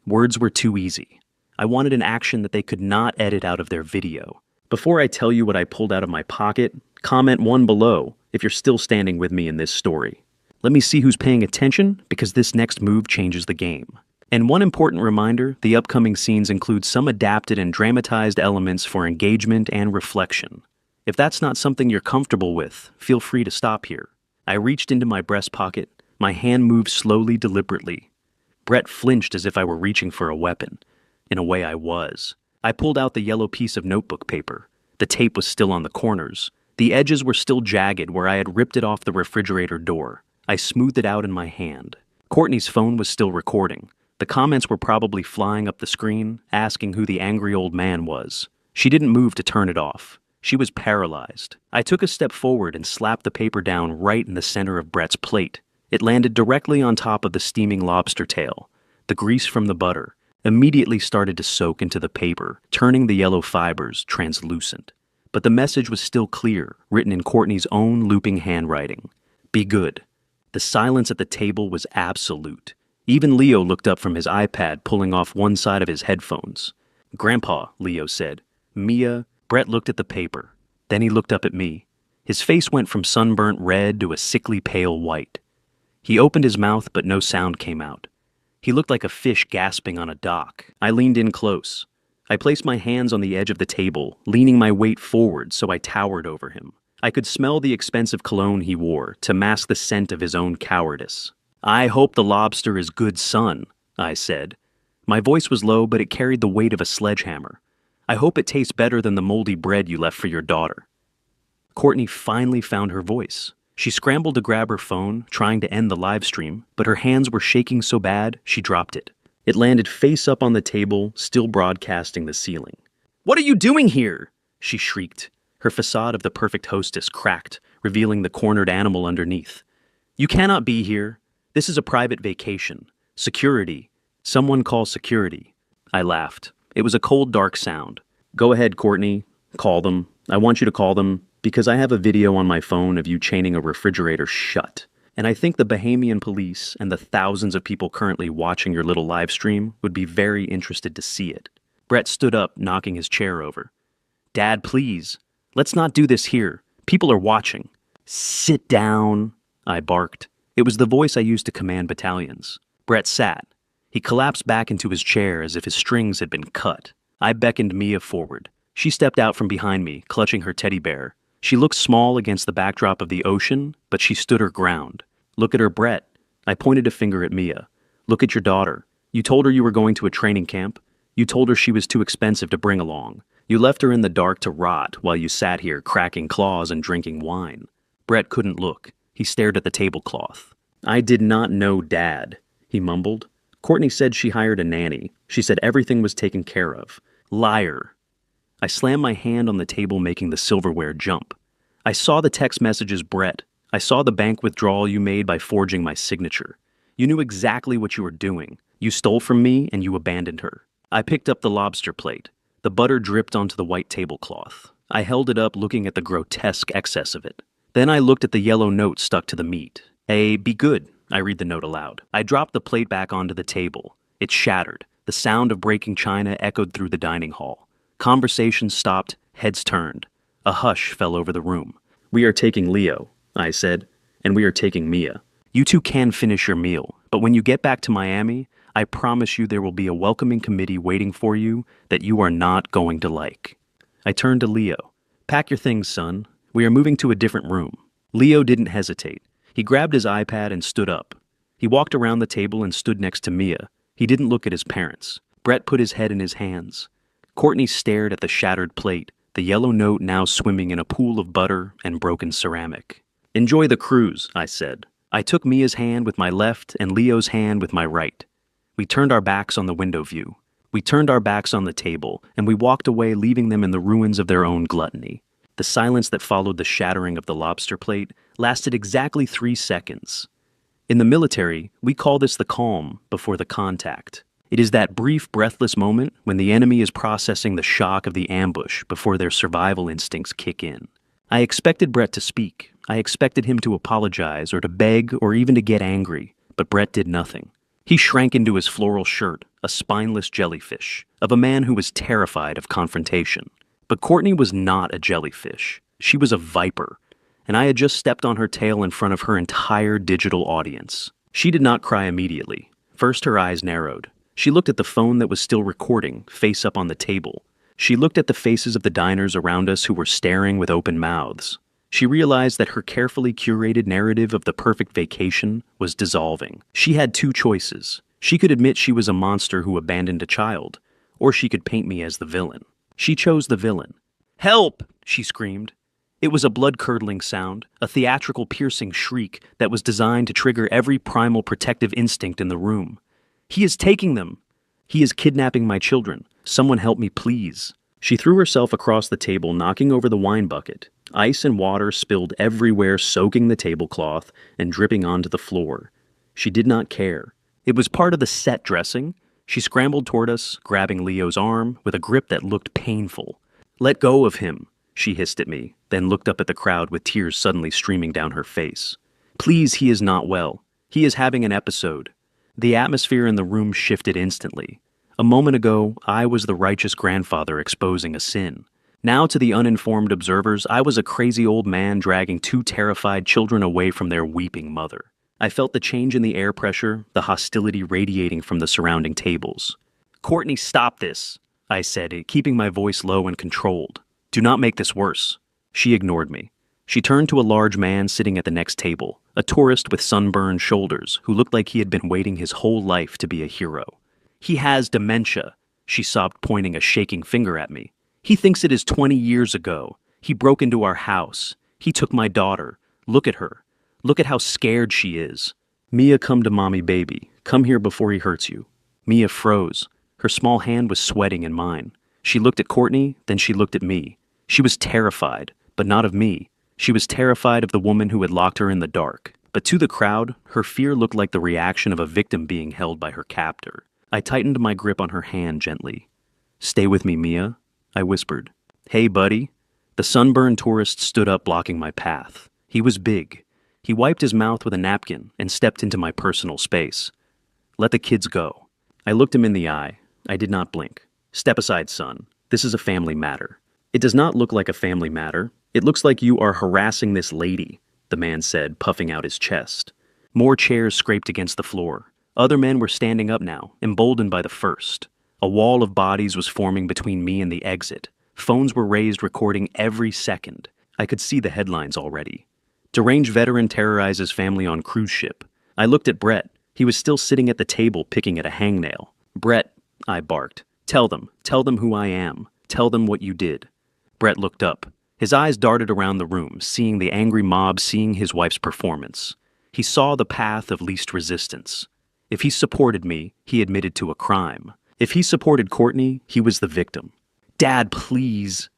Words were too easy. I wanted an action that they could not edit out of their video. Before I tell you what I pulled out of my pocket, comment 1 below if you're still standing with me in this story. Let me see who's paying attention, because this next move changes the game. And one important reminder, the upcoming scenes include some adapted and dramatized elements for engagement and reflection. If that's not something you're comfortable with, feel free to stop here. I reached into my breast pocket. My hand moved slowly, deliberately. Brett flinched as if I were reaching for a weapon. In a way, I was. I pulled out the yellow piece of notebook paper. The tape was still on the corners. The edges were still jagged where I had ripped it off the refrigerator door. I smoothed it out in my hand. Courtney's phone was still recording. The comments were probably flying up the screen, asking who the angry old man was. She didn't move to turn it off. She was paralyzed. I took a step forward and slapped the paper down right in the center of Brett's plate. It landed directly on top of the steaming lobster tail. The grease from the butter immediately started to soak into the paper, turning the yellow fibers translucent. But the message was still clear, written in Courtney's own looping handwriting. Be good. The silence at the table was absolute. Even Leo looked up from his iPad, pulling off one side of his headphones. "Grandpa," Leo said. "Mia..." Brett looked at the paper. Then he looked up at me. His face went from sunburnt red to a sickly pale white. He opened his mouth, but no sound came out. He looked like a fish gasping on a dock. I leaned in close. I placed my hands on the edge of the table, leaning my weight forward so I towered over him. I could smell the expensive cologne he wore to mask the scent of his own cowardice. "I hope the lobster is good, son," I said. My voice was low, but it carried the weight of a sledgehammer. "I hope it tastes better than the moldy bread you left for your daughter." Courtney finally found her voice. She scrambled to grab her phone, trying to end the live stream, but her hands were shaking so bad she dropped it. It landed face up on the table, still broadcasting the ceiling. "What are you doing here?" she shrieked. Her facade of the perfect hostess cracked, revealing the cornered animal underneath. "You cannot be here. This is a private vacation. Security. Someone call security." I laughed. It was a cold, dark sound. "Go ahead, Courtney. Call them. I want you to call them because I have a video on my phone of you chaining a refrigerator shut. And I think the Bahamian police and the thousands of people currently watching your little live stream would be very interested to see it." Brett stood up, knocking his chair over. "Dad, please. Let's not do this here. People are watching." "Sit down," I barked. It was the voice I used to command battalions. Brett sat. He collapsed back into his chair as if his strings had been cut. I beckoned Mia forward. She stepped out from behind me, clutching her teddy bear. She looked small against the backdrop of the ocean, but she stood her ground. "Look at her, Brett." I pointed a finger at Mia. "Look at your daughter. You told her you were going to a training camp. You told her she was too expensive to bring along. You left her in the dark to rot while you sat here cracking claws and drinking wine." Brett couldn't look. He stared at the tablecloth. "I did not know Dad," he mumbled. "Courtney said she hired a nanny. She said everything was taken care of. Liar." I slammed my hand on the table, making the silverware jump. "I saw the text messages, Brett. I saw the bank withdrawal you made by forging my signature. You knew exactly what you were doing. You stole from me and you abandoned her." I picked up the lobster plate. The butter dripped onto the white tablecloth. I held it up, looking at the grotesque excess of it. Then I looked at the yellow note stuck to the meat. Be good," I read the note aloud. I dropped the plate back onto the table. It shattered. The sound of breaking china echoed through the dining hall. Conversations stopped, heads turned. A hush fell over the room. "We are taking Leo," I said, "and we are taking Mia. You two can finish your meal, but when you get back to Miami, I promise you there will be a welcoming committee waiting for you that you are not going to like." I turned to Leo. "Pack your things, son. We are moving to a different room." Leo didn't hesitate. He grabbed his iPad and stood up. He walked around the table and stood next to Mia. He didn't look at his parents. Brett put his head in his hands. Courtney stared at the shattered plate, the yellow note now swimming in a pool of butter and broken ceramic. "Enjoy the cruise," I said. I took Mia's hand with my left and Leo's hand with my right. We turned our backs on the window view. We turned our backs on the table, and we walked away, leaving them in the ruins of their own gluttony. The silence that followed the shattering of the lobster plate lasted exactly 3 seconds. In the military, we call this the calm before the contact. It is that brief, breathless moment when the enemy is processing the shock of the ambush before their survival instincts kick in. I expected Brett to speak. I expected him to apologize or to beg or even to get angry, but Brett did nothing. He shrank into his floral shirt, a spineless jellyfish, of a man who was terrified of confrontation. But Courtney was not a jellyfish. She was a viper, and I had just stepped on her tail in front of her entire digital audience. She did not cry immediately. First, her eyes narrowed. She looked at the phone that was still recording, face up on the table. She looked at the faces of the diners around us who were staring with open mouths. She realized that her carefully curated narrative of the perfect vacation was dissolving. She had 2 choices. She could admit she was a monster who abandoned a child, or she could paint me as the villain. She chose the villain. "Help!" she screamed. It was a blood-curdling sound, a theatrical piercing shriek that was designed to trigger every primal protective instinct in the room. "He is taking them! He is kidnapping my children. Someone help me, please." She threw herself across the table, knocking over the wine bucket. Ice and water spilled everywhere, soaking the tablecloth and dripping onto the floor. She did not care. It was part of the set dressing. She scrambled toward us, grabbing Leo's arm with a grip that looked painful. "Let go of him," she hissed at me, then looked up at the crowd with tears suddenly streaming down her face. "Please, he is not well. He is having an episode." The atmosphere in the room shifted instantly. A moment ago, I was the righteous grandfather exposing a sin. Now, to the uninformed observers, I was a crazy old man dragging 2 terrified children away from their weeping mother. I felt the change in the air pressure, the hostility radiating from the surrounding tables. "Courtney, stop this," I said, keeping my voice low and controlled. "Do not make this worse." She ignored me. She turned to a large man sitting at the next table, a tourist with sunburned shoulders who looked like he had been waiting his whole life to be a hero. "He has dementia," she sobbed, pointing a shaking finger at me. "He thinks it is 20 years ago. He broke into our house. He took my daughter. Look at her. Look at how scared she is. Mia, come to mommy, baby. Come here before he hurts you." Mia froze. Her small hand was sweating in mine. She looked at Courtney, then she looked at me. She was terrified, but not of me. She was terrified of the woman who had locked her in the dark. But to the crowd, her fear looked like the reaction of a victim being held by her captor. I tightened my grip on her hand gently. "Stay with me, Mia," I whispered. "Hey, buddy." The sunburned tourist stood up, blocking my path. He was big. He wiped his mouth with a napkin and stepped into my personal space. "Let the kids go." I looked him in the eye. I did not blink. "Step aside, son. This is a family matter." "It does not look like a family matter. It looks like you are harassing this lady," the man said, puffing out his chest. More chairs scraped against the floor. Other men were standing up now, emboldened by the first. A wall of bodies was forming between me and the exit. Phones were raised, recording every second. I could see the headlines already. "Deranged veteran terrorizes family on cruise ship." I looked at Brett. He was still sitting at the table, picking at a hangnail. "Brett," I barked. Tell them who I am. Tell them what you did." Brett looked up. His eyes darted around the room, seeing the angry mob, seeing his wife's performance. He saw the path of least resistance. If he supported me, he admitted to a crime. If he supported Courtney, he was the victim. "Dad, please,"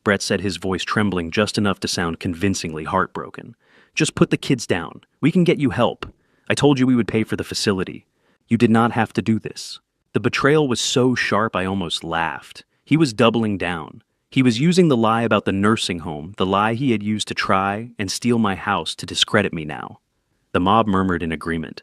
Brett said, his voice trembling just enough to sound convincingly heartbroken. "Just put the kids down. We can get you help. I told you we would pay for the facility. You did not have to do this." The betrayal was so sharp I almost laughed. He was doubling down. He was using the lie about the nursing home, the lie he had used to try and steal my house, to discredit me now. The mob murmured in agreement.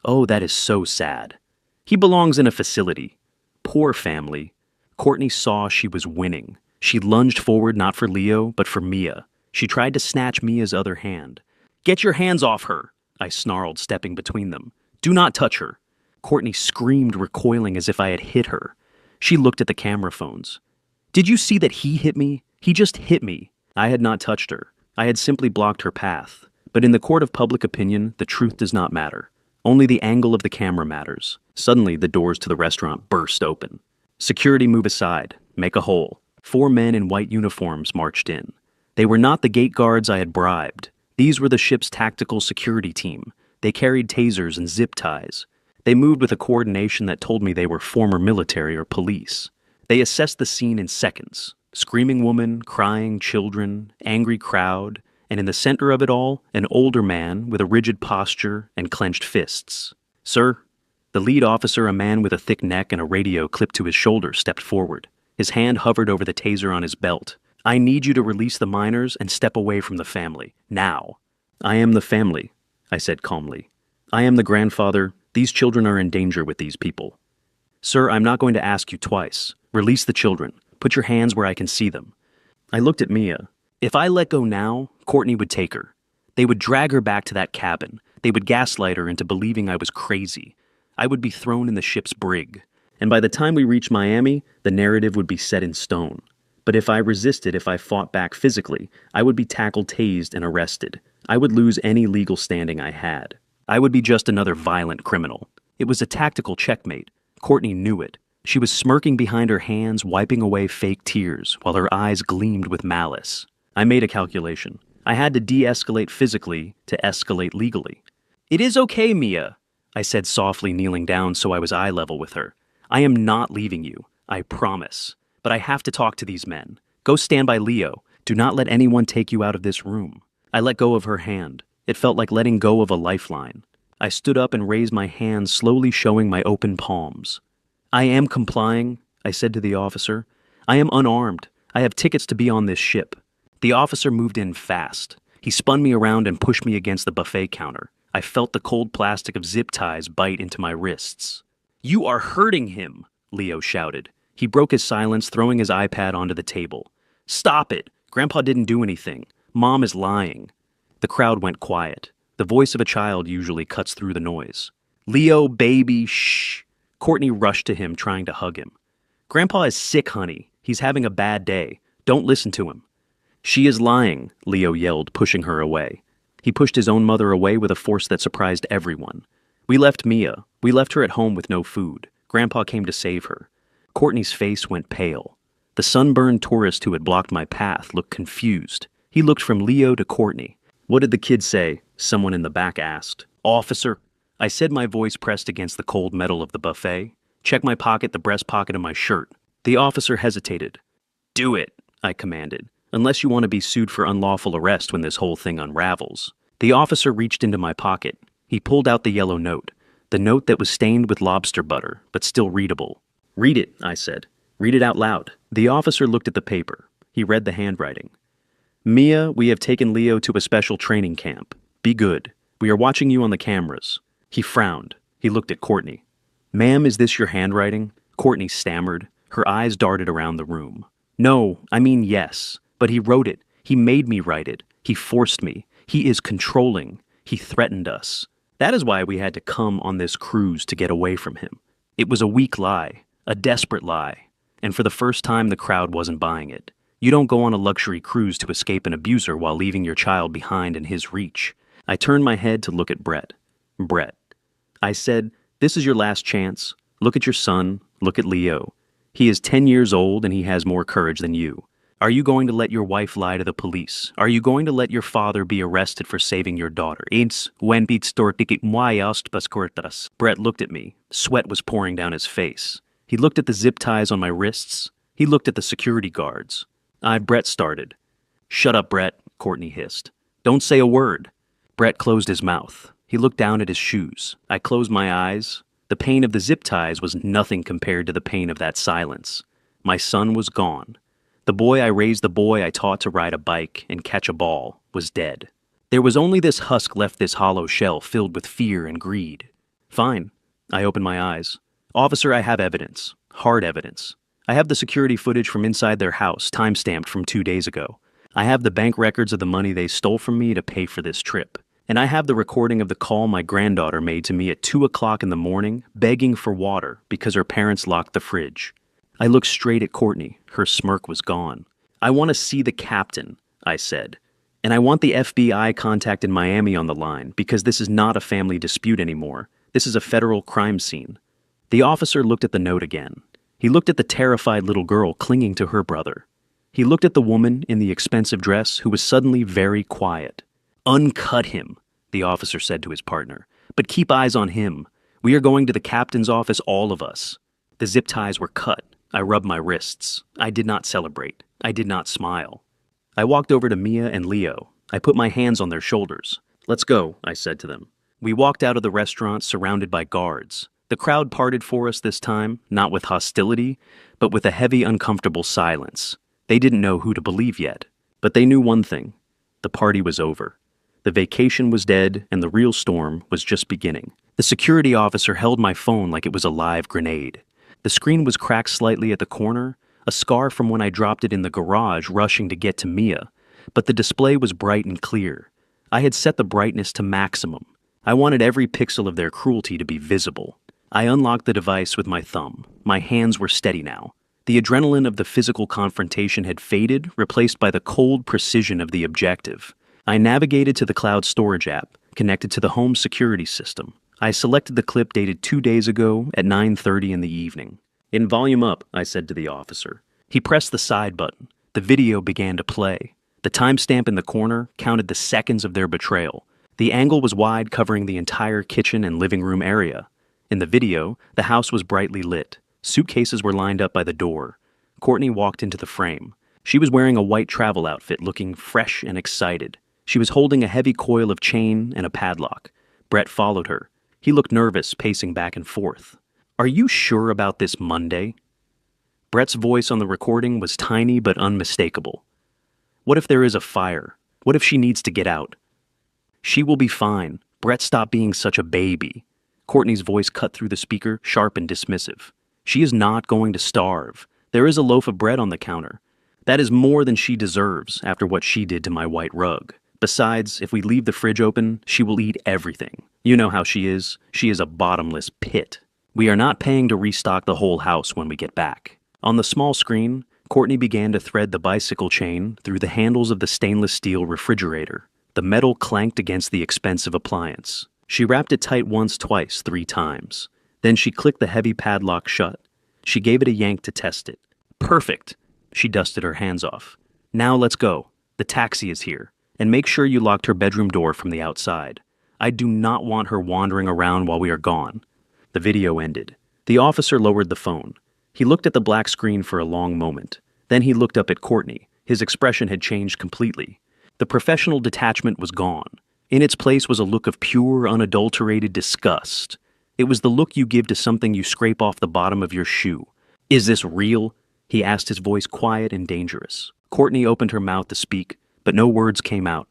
"Oh, that is so sad. He belongs in a facility. Poor family." Courtney saw she was winning. She lunged forward, not for Leo, but for Mia. She tried to snatch Mia's other hand. "Get your hands off her," I snarled, stepping between them. "Do not touch her." Courtney screamed, recoiling as if I had hit her. She looked at the camera phones. "Did you see that he hit me? He just hit me." I had not touched her. I had simply blocked her path. But in the court of public opinion, the truth does not matter. Only the angle of the camera matters. Suddenly, the doors to the restaurant burst open. "Security, move aside. Make a hole." 4 men in white uniforms marched in. They were not the gate guards I had bribed. These were the ship's tactical security team. They carried tasers and zip ties. They moved with a coordination that told me they were former military or police. They assessed the scene in seconds. Screaming woman, crying children, angry crowd, and in the center of it all, an older man with a rigid posture and clenched fists. "Sir?" The lead officer, a man with a thick neck and a radio clipped to his shoulder, stepped forward. His hand hovered over the taser on his belt. "I need you to release the minors and step away from the family. Now." "I am the family," I said calmly. "I am the grandfather. These children are in danger with these people." "Sir, I'm not going to ask you twice. Release the children. Put your hands where I can see them." I looked at Mia. If I let go now, Courtney would take her. They would drag her back to that cabin. They would gaslight her into believing I was crazy. I would be thrown in the ship's brig. And by the time we reached Miami, the narrative would be set in stone. But if I resisted, if I fought back physically, I would be tackled, tased, and arrested. I would lose any legal standing I had. I would be just another violent criminal. It was a tactical checkmate. Courtney knew it. She was smirking behind her hands, wiping away fake tears, while her eyes gleamed with malice. I made a calculation. I had to de-escalate physically to escalate legally. "It is okay, Mia," I said softly, kneeling down so I was eye level with her. "I am not leaving you, I promise. But I have to talk to these men. Go stand by Leo. Do not let anyone take you out of this room." I let go of her hand. It felt like letting go of a lifeline. I stood up and raised my hands, slowly showing my open palms. "I am complying," I said to the officer. "I am unarmed. I have tickets to be on this ship." The officer moved in fast. He spun me around and pushed me against the buffet counter. I felt the cold plastic of zip ties bite into my wrists. "You are hurting him," Leo shouted. He broke his silence, throwing his iPad onto the table. "Stop it. Grandpa didn't do anything. Mom is lying." The crowd went quiet. The voice of a child usually cuts through the noise. Leo, baby, shh. Courtney rushed to him, trying to hug him. Grandpa is sick, honey. He's having a bad day. Don't listen to him. She is lying, Leo yelled, pushing her away. He pushed his own mother away with a force that surprised everyone. We left Mia. We left her at home with no food. Grandpa came to save her. Courtney's face went pale. The sunburned tourist who had blocked my path looked confused. He looked from Leo to Courtney. What did the kid say? Someone in the back asked. Officer. I said, my voice pressed against the cold metal of the buffet. Check my pocket, the breast pocket of my shirt. The officer hesitated. Do it, I commanded, unless you want to be sued for unlawful arrest when this whole thing unravels. The officer reached into my pocket. He pulled out the yellow note, the note that was stained with lobster butter, but still readable. Read it, I said. Read it out loud. The officer looked at the paper. He read the handwriting. Mia, we have taken Leo to a special training camp. Be good. We are watching you on the cameras. He frowned. He looked at Courtney. Ma'am, is this your handwriting? Courtney stammered. Her eyes darted around the room. No, I mean yes. But he wrote it. He made me write it. He forced me. He is controlling. He threatened us. That is why we had to come on this cruise to get away from him. It was a weak lie, a desperate lie. And for the first time, the crowd wasn't buying it. You don't go on a luxury cruise to escape an abuser while leaving your child behind in his reach. I turned my head to look at Brett. Brett. I said, this is your last chance. Look at your son. Look at Leo. He is 10 years old and he has more courage than you. Are you going to let your wife lie to the police? Are you going to let your father be arrested for saving your daughter? Brett looked at me. Sweat was pouring down his face. He looked at the zip ties on my wrists. He looked at the security guards. Brett started. Shut up, Brett, Courtney hissed. Don't say a word. Brett closed his mouth. He looked down at his shoes. I closed my eyes. The pain of the zip ties was nothing compared to the pain of that silence. My son was gone. The boy I raised, the boy I taught to ride a bike and catch a ball, was dead. There was only this husk left, this hollow shell filled with fear and greed. Fine. I opened my eyes. Officer, I have evidence. Hard evidence. I have the security footage from inside their house, time-stamped from 2 days ago. I have the bank records of the money they stole from me to pay for this trip. And I have the recording of the call my granddaughter made to me at 2 o'clock in the morning, begging for water because her parents locked the fridge. I looked straight at Courtney. Her smirk was gone. I want to see the captain, I said. And I want the FBI contact in Miami on the line because this is not a family dispute anymore. This is a federal crime scene. The officer looked at the note again. He looked at the terrified little girl clinging to her brother. He looked at the woman in the expensive dress who was suddenly very quiet. Uncut him, the officer said to his partner. But keep eyes on him. We are going to the captain's office, all of us. The zip ties were cut. I rubbed my wrists. I did not celebrate. I did not smile. I walked over to Mia and Leo. I put my hands on their shoulders. Let's go, I said to them. We walked out of the restaurant surrounded by guards. The crowd parted for us this time, not with hostility, but with a heavy, uncomfortable silence. They didn't know who to believe yet, but they knew one thing. The party was over. The vacation was dead, and the real storm was just beginning. The security officer held my phone like it was a live grenade. The screen was cracked slightly at the corner, a scar from when I dropped it in the garage rushing to get to Mia, but the display was bright and clear. I had set the brightness to maximum. I wanted every pixel of their cruelty to be visible. I unlocked the device with my thumb. My hands were steady now. The adrenaline of the physical confrontation had faded, replaced by the cold precision of the objective. I navigated to the cloud storage app, connected to the home security system. I selected the clip dated 2 days ago at 9:30 in the evening. In volume up, I said to the officer. He pressed the side button. The video began to play. The timestamp in the corner counted the seconds of their betrayal. The angle was wide, covering the entire kitchen and living room area. In the video, the house was brightly lit. Suitcases were lined up by the door. Courtney walked into the frame. She was wearing a white travel outfit, looking fresh and excited. She was holding a heavy coil of chain and a padlock. Brett followed her. He looked nervous, pacing back and forth. Are you sure about this Monday? Brett's voice on the recording was tiny but unmistakable. What if there is a fire? What if she needs to get out? She will be fine. Brett, stop being such a baby. Courtney's voice cut through the speaker, sharp and dismissive. She is not going to starve. There is a loaf of bread on the counter. That is more than she deserves after what she did to my white rug. Besides, if we leave the fridge open, she will eat everything. You know how she is. She is a bottomless pit. We are not paying to restock the whole house when we get back. On the small screen, Courtney began to thread the bicycle chain through the handles of the stainless steel refrigerator. The metal clanked against the expensive appliance. She wrapped it tight once, twice, 3 times. Then she clicked the heavy padlock shut. She gave it a yank to test it. Perfect! She dusted her hands off. Now let's go. The taxi is here. And make sure you locked her bedroom door from the outside. I do not want her wandering around while we are gone. The video ended. The officer lowered the phone. He looked at the black screen for a long moment. Then he looked up at Courtney. His expression had changed completely. The professional detachment was gone. In its place was a look of pure, unadulterated disgust. It was the look you give to something you scrape off the bottom of your shoe. Is this real? He asked, his voice quiet and dangerous. Courtney opened her mouth to speak, but no words came out.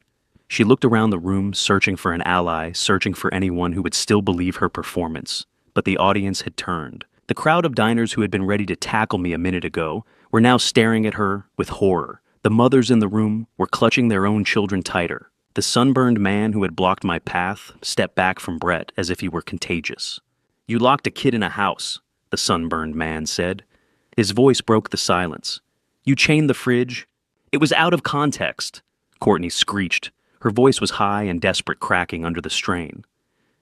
She looked around the room, searching for an ally, searching for anyone who would still believe her performance. But the audience had turned. The crowd of diners who had been ready to tackle me a minute ago were now staring at her with horror. The mothers in the room were clutching their own children tighter. The sunburned man who had blocked my path stepped back from Brett as if he were contagious. "You locked a kid in a house," the sunburned man said. His voice broke the silence. "You chained the fridge." "It was out of context," Courtney screeched. Her voice was high and desperate, cracking under the strain.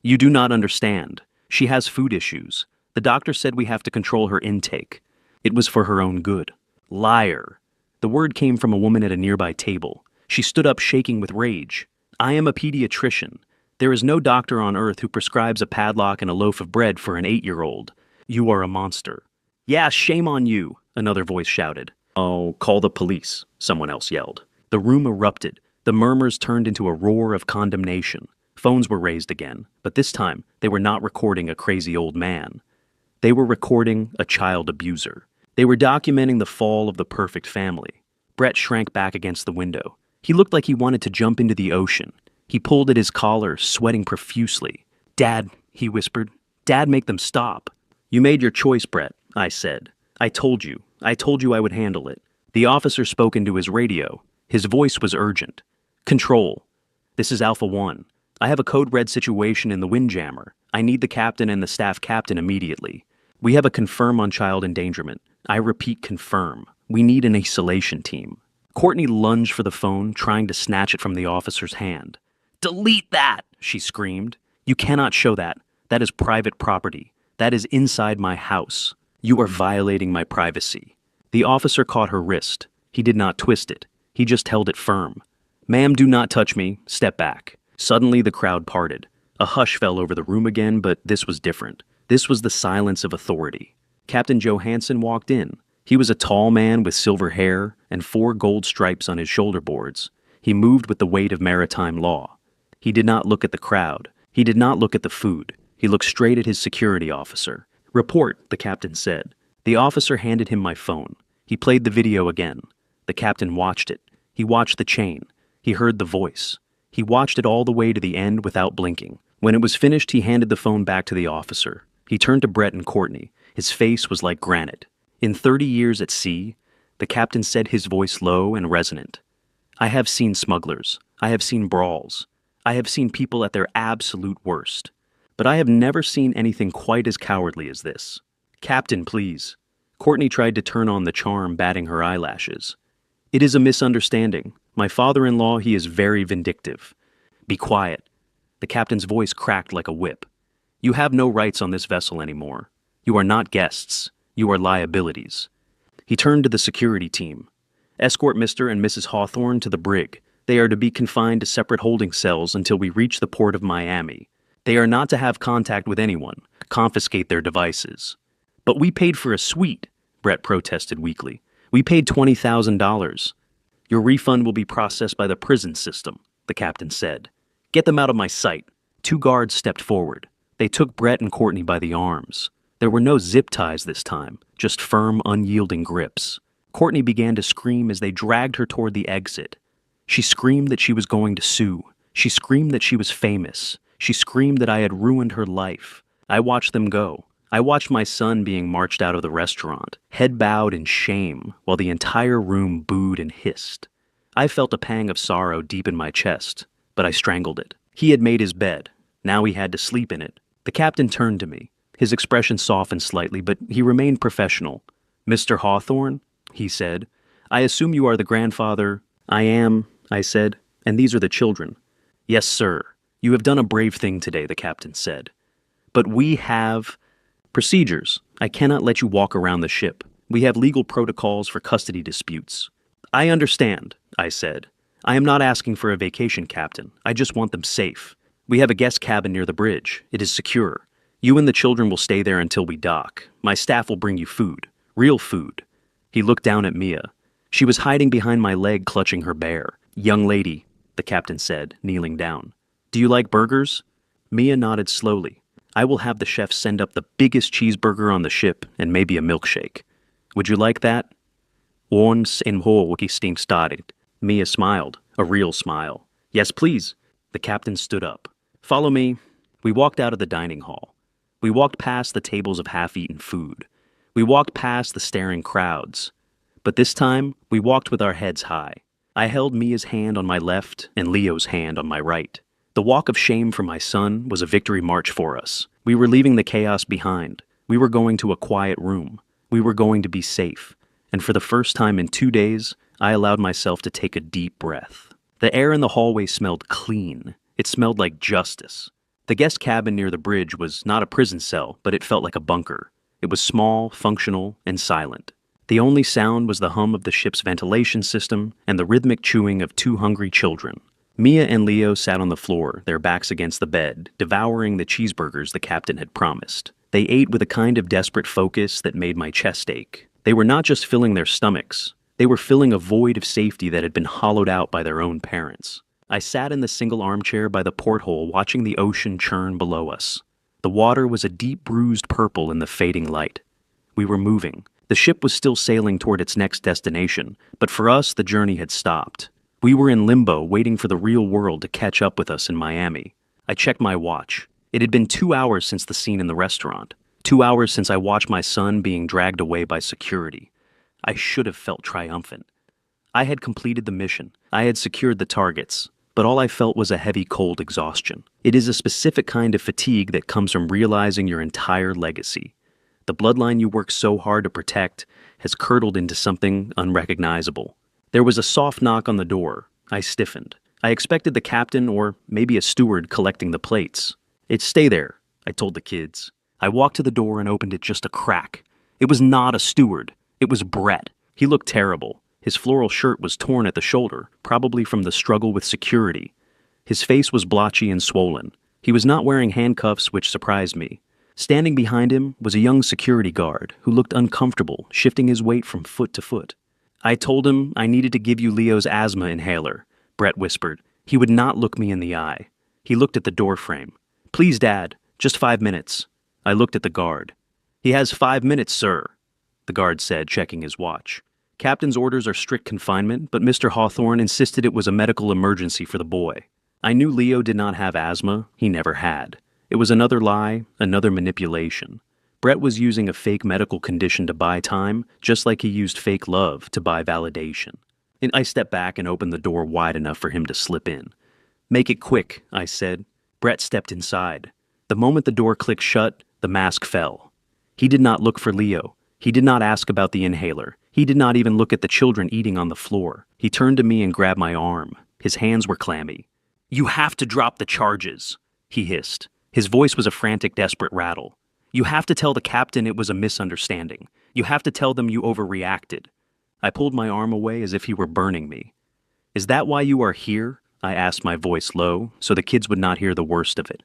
"You do not understand. She has food issues. The doctor said we have to control her intake. It was for her own good." "Liar." The word came from a woman at a nearby table. She stood up, shaking with rage. "I am a pediatrician. There is no doctor on earth who prescribes a padlock and a loaf of bread for an 8-year-old. You are a monster." "Yeah, shame on you," another voice shouted. "Oh, call the police," someone else yelled. The room erupted. The murmurs turned into a roar of condemnation. Phones were raised again, but this time they were not recording a crazy old man. They were recording a child abuser. They were documenting the fall of the perfect family. Brett shrank back against the window. He looked like he wanted to jump into the ocean. He pulled at his collar, sweating profusely. "Dad," he whispered. "Dad, make them stop." "You made your choice, Brett," I said. I told you I would handle it." The officer spoke into his radio. His voice was urgent. "Control. This is Alpha 1. I have a code red situation in the Windjammer. I need the captain and the staff captain immediately. We have a confirm on child endangerment. I repeat, confirm. We need an isolation team." Courtney lunged for the phone, trying to snatch it from the officer's hand. "Delete that!" she screamed. "You cannot show that. That is private property. That is inside my house. You are violating my privacy." The officer caught her wrist. He did not twist it. He just held it firm. "Ma'am, do not touch me. Step back." Suddenly the crowd parted. A hush fell over the room again, but this was different. This was the silence of authority. Captain Johansson walked in. He was a tall man with silver hair and 4 gold stripes on his shoulder boards. He moved with the weight of maritime law. He did not look at the crowd. He did not look at the food. He looked straight at his security officer. "Report," the captain said. The officer handed him my phone. He played the video again. The captain watched it. He watched the chain. He heard the voice. He watched it all the way to the end without blinking. When it was finished, he handed the phone back to the officer. He turned to Brett and Courtney. His face was like granite. In 30 years at sea, the captain said, his voice low and resonant, "I have seen smugglers. I have seen brawls. I have seen people at their absolute worst. But I have never seen anything quite as cowardly as this. Captain, please." Courtney tried to turn on the charm, batting her eyelashes. "It is a misunderstanding. My father-in-law, he is very vindictive." "Be quiet." The captain's voice cracked like a whip. "You have no rights on this vessel anymore. You are not guests. You are liabilities." He turned to the security team. "Escort Mr. and Mrs. Hawthorne to the brig. They are to be confined to separate holding cells until we reach the port of Miami. They are not to have contact with anyone. Confiscate their devices." "But we paid for a suite," Brett protested weakly. "We paid $20,000. "Your refund will be processed by the prison system," the captain said. "Get them out of my sight." 2 guards stepped forward. They took Brett and Courtney by the arms. There were no zip ties this time, just firm, unyielding grips. Courtney began to scream as they dragged her toward the exit. She screamed that she was going to sue. She screamed that she was famous. She screamed that I had ruined her life. I watched them go. I watched my son being marched out of the restaurant, head bowed in shame, while the entire room booed and hissed. I felt a pang of sorrow deep in my chest, but I strangled it. He had made his bed. Now he had to sleep in it. The captain turned to me. His expression softened slightly, but he remained professional. "Mr. Hawthorne," he said, "I assume you are the grandfather—" "I am," I said, "and these are the children." "Yes, sir. You have done a brave thing today," the captain said. "But we have procedures. I cannot let you walk around the ship. We have legal protocols for custody disputes." "I understand," I said. "I am not asking for a vacation, Captain. I just want them safe. We have a guest cabin near the bridge. It is secure. You and the children will stay there until we dock. My staff will bring you food. Real food." He looked down at Mia. She was hiding behind my leg, clutching her bear. "Young lady," the captain said, kneeling down. "Do you like burgers?" Mia nodded slowly. "I will have the chef send up the biggest cheeseburger on the ship and maybe a milkshake. Would you like that?" Once in Wiki steam started. Mia smiled, a real smile. "Yes, please." The captain stood up. "Follow me." We walked out of the dining hall. We walked past the tables of half-eaten food. We walked past the staring crowds. But this time, we walked with our heads high. I held Mia's hand on my left and Leo's hand on my right. The walk of shame for my son was a victory march for us. We were leaving the chaos behind. We were going to a quiet room. We were going to be safe. And for the first time in 2 days, I allowed myself to take a deep breath. The air in the hallway smelled clean. It smelled like justice. The guest cabin near the bridge was not a prison cell, but it felt like a bunker. It was small, functional, and silent. The only sound was the hum of the ship's ventilation system and the rhythmic chewing of 2 hungry children. Mia and Leo sat on the floor, their backs against the bed, devouring the cheeseburgers the captain had promised. They ate with a kind of desperate focus that made my chest ache. They were not just filling their stomachs. They were filling a void of safety that had been hollowed out by their own parents. I sat in the single armchair by the porthole watching the ocean churn below us. The water was a deep bruised purple in the fading light. We were moving. The ship was still sailing toward its next destination, but for us the journey had stopped. We were in limbo, waiting for the real world to catch up with us in Miami. I checked my watch. It had been 2 hours since the scene in the restaurant. 2 hours since I watched my son being dragged away by security. I should have felt triumphant. I had completed the mission. I had secured the targets. But all I felt was a heavy, cold exhaustion. It is a specific kind of fatigue that comes from realizing your entire legacy. The bloodline you worked so hard to protect has curdled into something unrecognizable. There was a soft knock on the door. I stiffened. I expected the captain or maybe a steward collecting the plates. "It's stay there," I told the kids. I walked to the door and opened it just a crack. It was not a steward. It was Brett. He looked terrible. His floral shirt was torn at the shoulder, probably from the struggle with security. His face was blotchy and swollen. He was not wearing handcuffs, which surprised me. Standing behind him was a young security guard who looked uncomfortable, shifting his weight from foot to foot. "I told him I needed to give you Leo's asthma inhaler," Brett whispered. He would not look me in the eye. He looked at the doorframe. "Please, Dad, just 5 minutes." I looked at the guard. "He has 5 minutes, sir," the guard said, checking his watch. "Captain's orders are strict confinement, but Mr. Hawthorne insisted it was a medical emergency for the boy." I knew Leo did not have asthma. He never had. It was another lie, another manipulation. Brett was using a fake medical condition to buy time, just like he used fake love to buy validation. And I stepped back and opened the door wide enough for him to slip in. "Make it quick," I said. Brett stepped inside. The moment the door clicked shut, the mask fell. He did not look for Leo. He did not ask about the inhaler. He did not even look at the children eating on the floor. He turned to me and grabbed my arm. His hands were clammy. "You have to drop the charges," he hissed. His voice was a frantic, desperate rattle. "You have to tell the captain it was a misunderstanding. You have to tell them you overreacted." I pulled my arm away as if he were burning me. "Is that why you are here?" I asked, my voice low, so the kids would not hear the worst of it.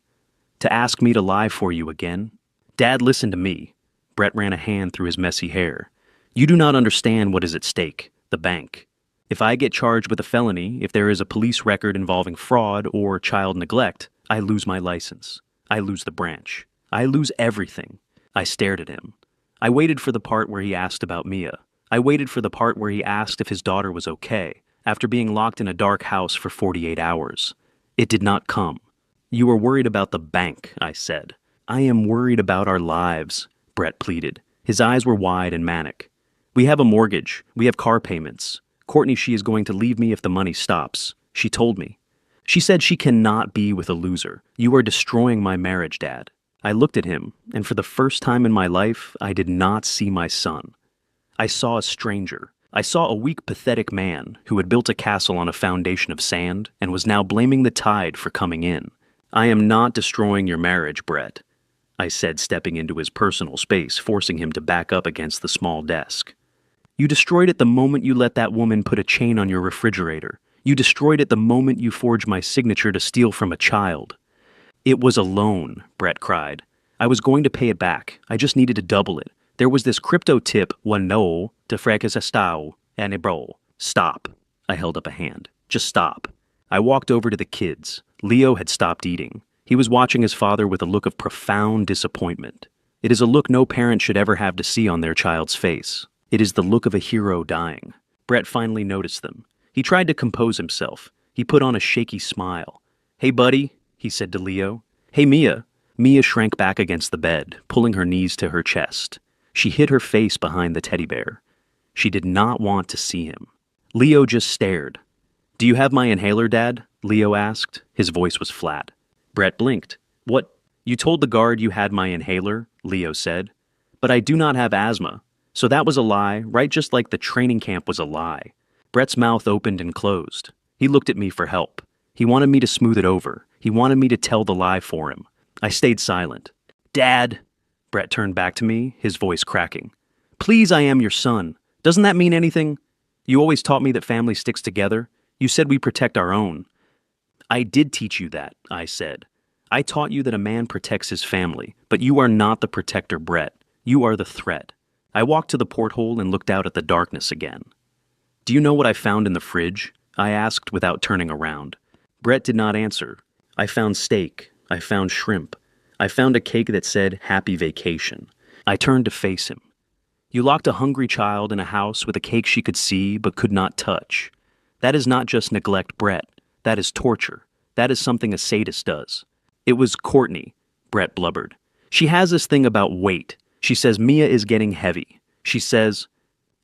"To ask me to lie for you again?" "Dad, listen to me." Brett ran a hand through his messy hair. "You do not understand what is at stake, the bank. If I get charged with a felony, if there is a police record involving fraud or child neglect, I lose my license. I lose the branch. I lose everything." I stared at him. I waited for the part where he asked about Mia. I waited for the part where he asked if his daughter was okay, after being locked in a dark house for 48 hours. It did not come. "You are worried about the bank," I said. "I am worried about our lives," Brett pleaded. His eyes were wide and manic. "We have a mortgage. We have car payments. Courtney, she is going to leave me if the money stops. She told me. She said she cannot be with a loser. You are destroying my marriage, Dad. I looked at him, and for the first time in my life, I did not see my son. I saw a stranger. I saw a weak, pathetic man who had built a castle on a foundation of sand and was now blaming the tide for coming in. I am not destroying your marriage, Brett, I said, stepping into his personal space, forcing him to back up against the small desk. You destroyed it the moment you let that woman put a chain on your refrigerator. You destroyed it the moment you forged my signature to steal from a child. It was a loan, Brett cried. I was going to pay it back. I just needed to double it. There was this crypto tip, $1 to fracasastao, and bro. Stop. I held up a hand. Just stop. I walked over to the kids. Leo had stopped eating. He was watching his father with a look of profound disappointment. It is a look no parent should ever have to see on their child's face. It is the look of a hero dying. Brett finally noticed them. He tried to compose himself. He put on a shaky smile. Hey, buddy, he said to Leo. Hey, Mia. Mia shrank back against the bed, pulling her knees to her chest. She hid her face behind the teddy bear. She did not want to see him. Leo just stared. Do you have my inhaler, Dad? Leo asked. His voice was flat. Brett blinked. What? You told the guard you had my inhaler? Leo said. But I do not have asthma. So that was a lie, right? Just like the training camp was a lie. Brett's mouth opened and closed. He looked at me for help. He wanted me to smooth it over. He wanted me to tell the lie for him. I stayed silent. Dad, Brett turned back to me, his voice cracking. Please, I am your son. Doesn't that mean anything? You always taught me that family sticks together. You said we protect our own. I did teach you that, I said. I taught you that a man protects his family, but you are not the protector, Brett. You are the threat. I walked to the porthole and looked out at the darkness again. Do you know what I found in the fridge? I asked without turning around. Brett did not answer. I found steak. I found shrimp. I found a cake that said, Happy Vacation. I turned to face him. You locked a hungry child in a house with a cake she could see but could not touch. That is not just neglect, Brett. That is torture. That is something a sadist does. It was Courtney, Brett blubbered. She has this thing about weight. She says Mia is getting heavy. She says,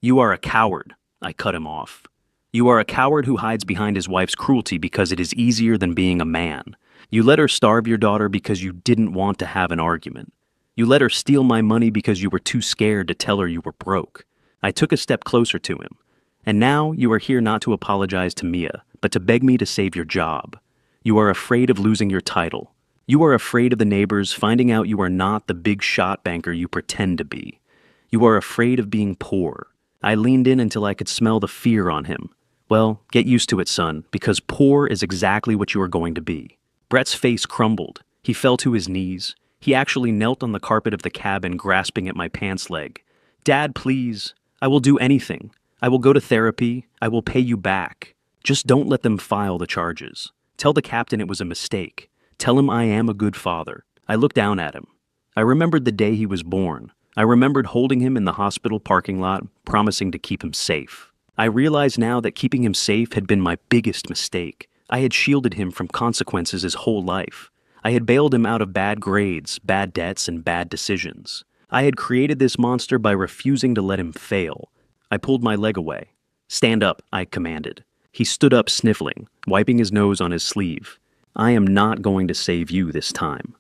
You are a coward. I cut him off. You are a coward who hides behind his wife's cruelty because it is easier than being a man. You let her starve your daughter because you didn't want to have an argument. You let her steal my money because you were too scared to tell her you were broke. I took a step closer to him. And now you are here not to apologize to Mia, but to beg me to save your job. You are afraid of losing your title. You are afraid of the neighbors finding out you are not the big shot banker you pretend to be. You are afraid of being poor. I leaned in until I could smell the fear on him. Well, get used to it, son, because poor is exactly what you are going to be. Brett's face crumbled. He fell to his knees. He actually knelt on the carpet of the cabin, grasping at my pants leg. Dad, please. I will do anything. I will go to therapy. I will pay you back. Just don't let them file the charges. Tell the captain it was a mistake. Tell him I am a good father. I looked down at him. I remembered the day he was born. I remembered holding him in the hospital parking lot, promising to keep him safe. I realized now that keeping him safe had been my biggest mistake. I had shielded him from consequences his whole life. I had bailed him out of bad grades, bad debts, and bad decisions. I had created this monster by refusing to let him fail. I pulled my leg away. Stand up, I commanded. He stood up sniffling, wiping his nose on his sleeve. I am not going to save you this time.